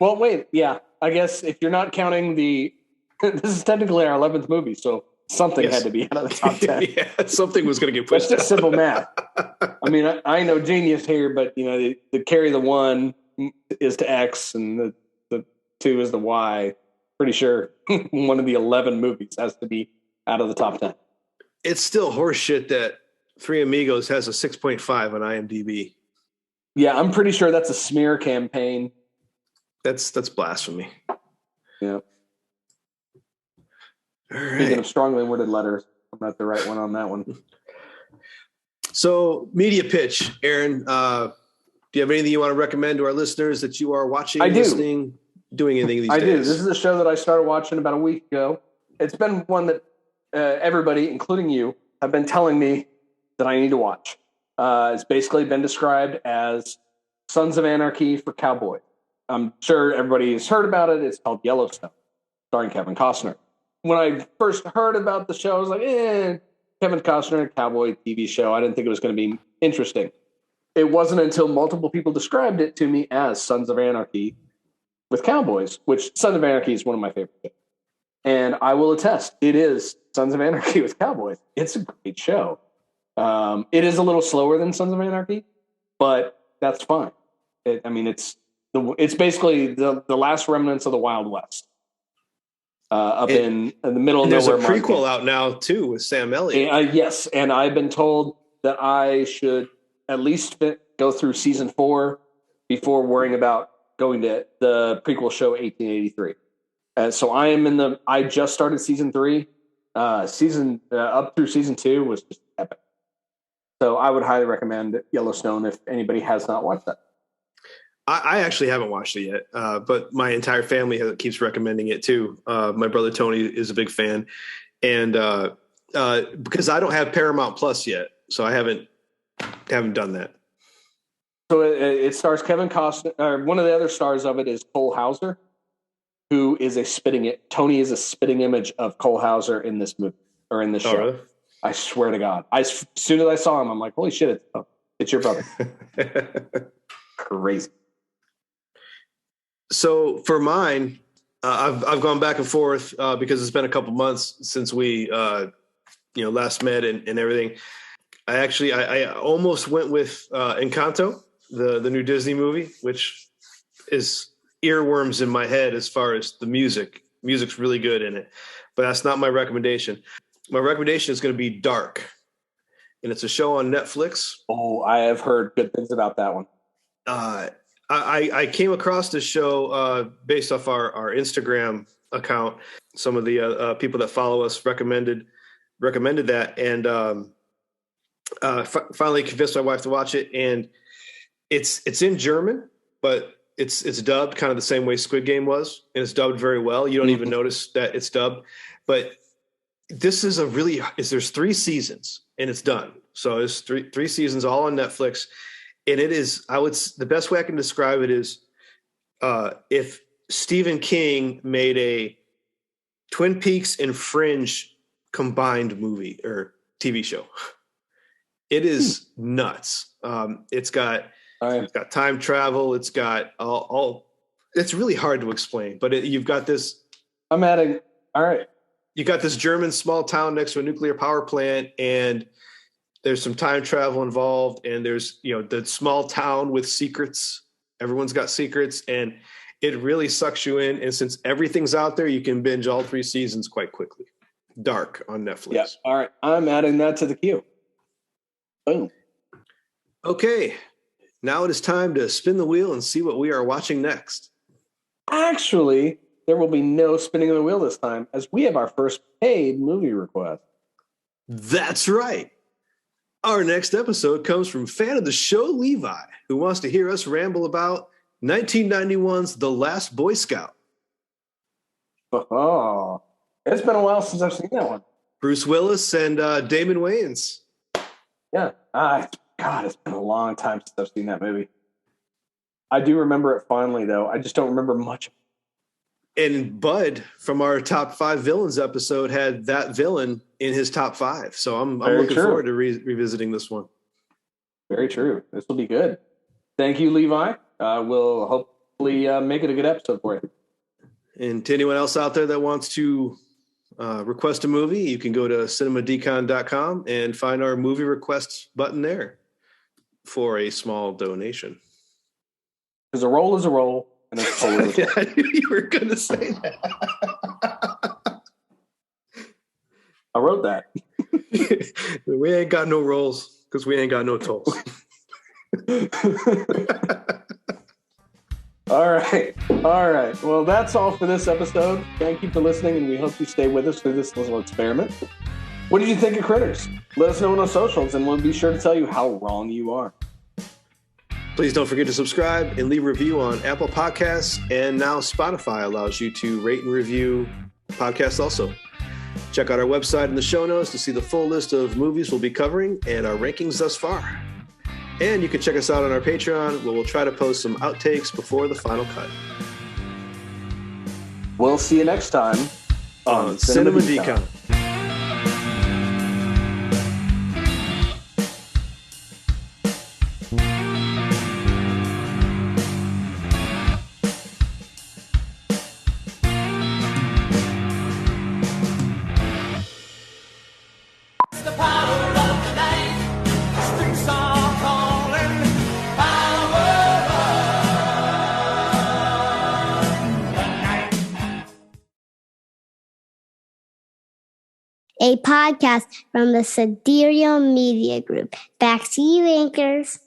Well, wait, yeah. I guess if you're not counting this is technically our 11th movie, so something Yes. had to be out of the top 10. Yeah, something was going to get That's pushed just out. simple math. I mean, I know genius here, but the carry the 1 is to X and the 2 is the Y. Pretty sure one of the 11 movies has to be out of the top 10. It's still horseshit that Three Amigos has a 6.5 on IMDb. Yeah, I'm pretty sure that's a smear campaign. That's blasphemy. Yeah. All right. Speaking of strongly worded letters, I'm not the right one on that one. So, media pitch, Aaron. Do you have anything you want to recommend to our listeners that you are watching, I do. listening, doing anything these days? I do. This is a show that I started watching about a week ago. It's been one that everybody, including you, have been telling me that I need to watch. It's basically been described as Sons of Anarchy for cowboys. I'm sure everybody has heard about it. It's called Yellowstone, starring Kevin Costner. When I first heard about the show, I was like, Kevin Costner, cowboy TV show. I didn't think it was going to be interesting. It wasn't until multiple people described it to me as Sons of Anarchy with cowboys, which Sons of Anarchy is one of my favorite shows. And I will attest, it is Sons of Anarchy with cowboys. It's a great show. It is a little slower than Sons of Anarchy, but that's fine. It's basically the last remnants of the Wild West. In the middle of There's nowhere. a prequel out now too with Sam Elliott. Yes, and I've been told that I should at least go through season 4 before worrying about going to the prequel show 1883. So I just started season 3. Up through season 2 was just epic. So I would highly recommend Yellowstone if anybody has not watched that. I actually haven't watched it yet, but my entire family keeps recommending it too. My brother Tony is a big fan, and because I don't have Paramount Plus yet, so I haven't done that. So it stars Kevin Costner. Or one of the other stars of it is Cole Hauser, who is Tony is a spitting image of Cole Hauser in this movie or in this show. Really? I swear to God. As soon as I saw him, I'm like, holy shit, it's your brother. Crazy. So for mine, I've gone back and forth because it's been a couple months since we last met and everything. I almost went with Encanto, the new Disney movie, which is earworms in my head as far as the music. Music's really good in it, but that's not my recommendation. My recommendation is going to be Dark, and it's a show on Netflix. Oh, I have heard good things about that one. I came across this show based off our Instagram account. Some of the people that follow us recommended that, and finally convinced my wife to watch it. And it's in German, but it's dubbed kind of the same way Squid Game was, and it's dubbed very well. You don't even notice that it's dubbed. But this is there's 3 seasons, and it's done. So it's three seasons all on Netflix. And it is, the best way I can describe it is if Stephen King made a Twin Peaks and Fringe combined movie or TV show. It is nuts. It's got time travel. It's got all it's really hard to explain, but you've got this. I'm adding. All right. You got this German small town next to a nuclear power plant, and there's some time travel involved, and there's, the small town with secrets. Everyone's got secrets, and it really sucks you in. And since everything's out there, you can binge all 3 seasons quite quickly. Dark on Netflix. Yeah. All right. I'm adding that to the queue. Boom. Okay. Now it is time to spin the wheel and see what we are watching next. Actually, there will be no spinning of the wheel this time, as we have our first paid movie request. That's right. Our next episode comes from fan of the show, Levi, who wants to hear us ramble about 1991's The Last Boy Scout. Oh, it's been a while since I've seen that one. Bruce Willis and Damon Wayans. Yeah. God, it's been a long time since I've seen that movie. I do remember it fondly, though. I just don't remember much. And Bud from our top 5 villains episode had that villain in his top 5. So I'm looking forward to revisiting this one. Very true. This will be good. Thank you, Levi. We'll hopefully make it a good episode for you. And to anyone else out there that wants to request a movie, you can go to cinemadecon.com and find our movie requests button there for a small donation. Because a roll is a roll, and a toll is a toll. I knew you were going to say that. I wrote that. We ain't got no rolls because we ain't got no tolls. All right. Well, that's all for this episode. Thank you for listening, and we hope you stay with us through this little experiment. What did you think of Critters? Let us know on our socials, and we'll be sure to tell you how wrong you are. Please don't forget to subscribe and leave a review on Apple Podcasts, and now Spotify allows you to rate and review podcasts also. Check out our website in the show notes to see the full list of movies we'll be covering and our rankings thus far. And you can check us out on our Patreon, where we'll try to post some outtakes before the final cut. We'll see you next time on Cinema Decon. A podcast from the Sidereal Media Group. Back to you, anchors.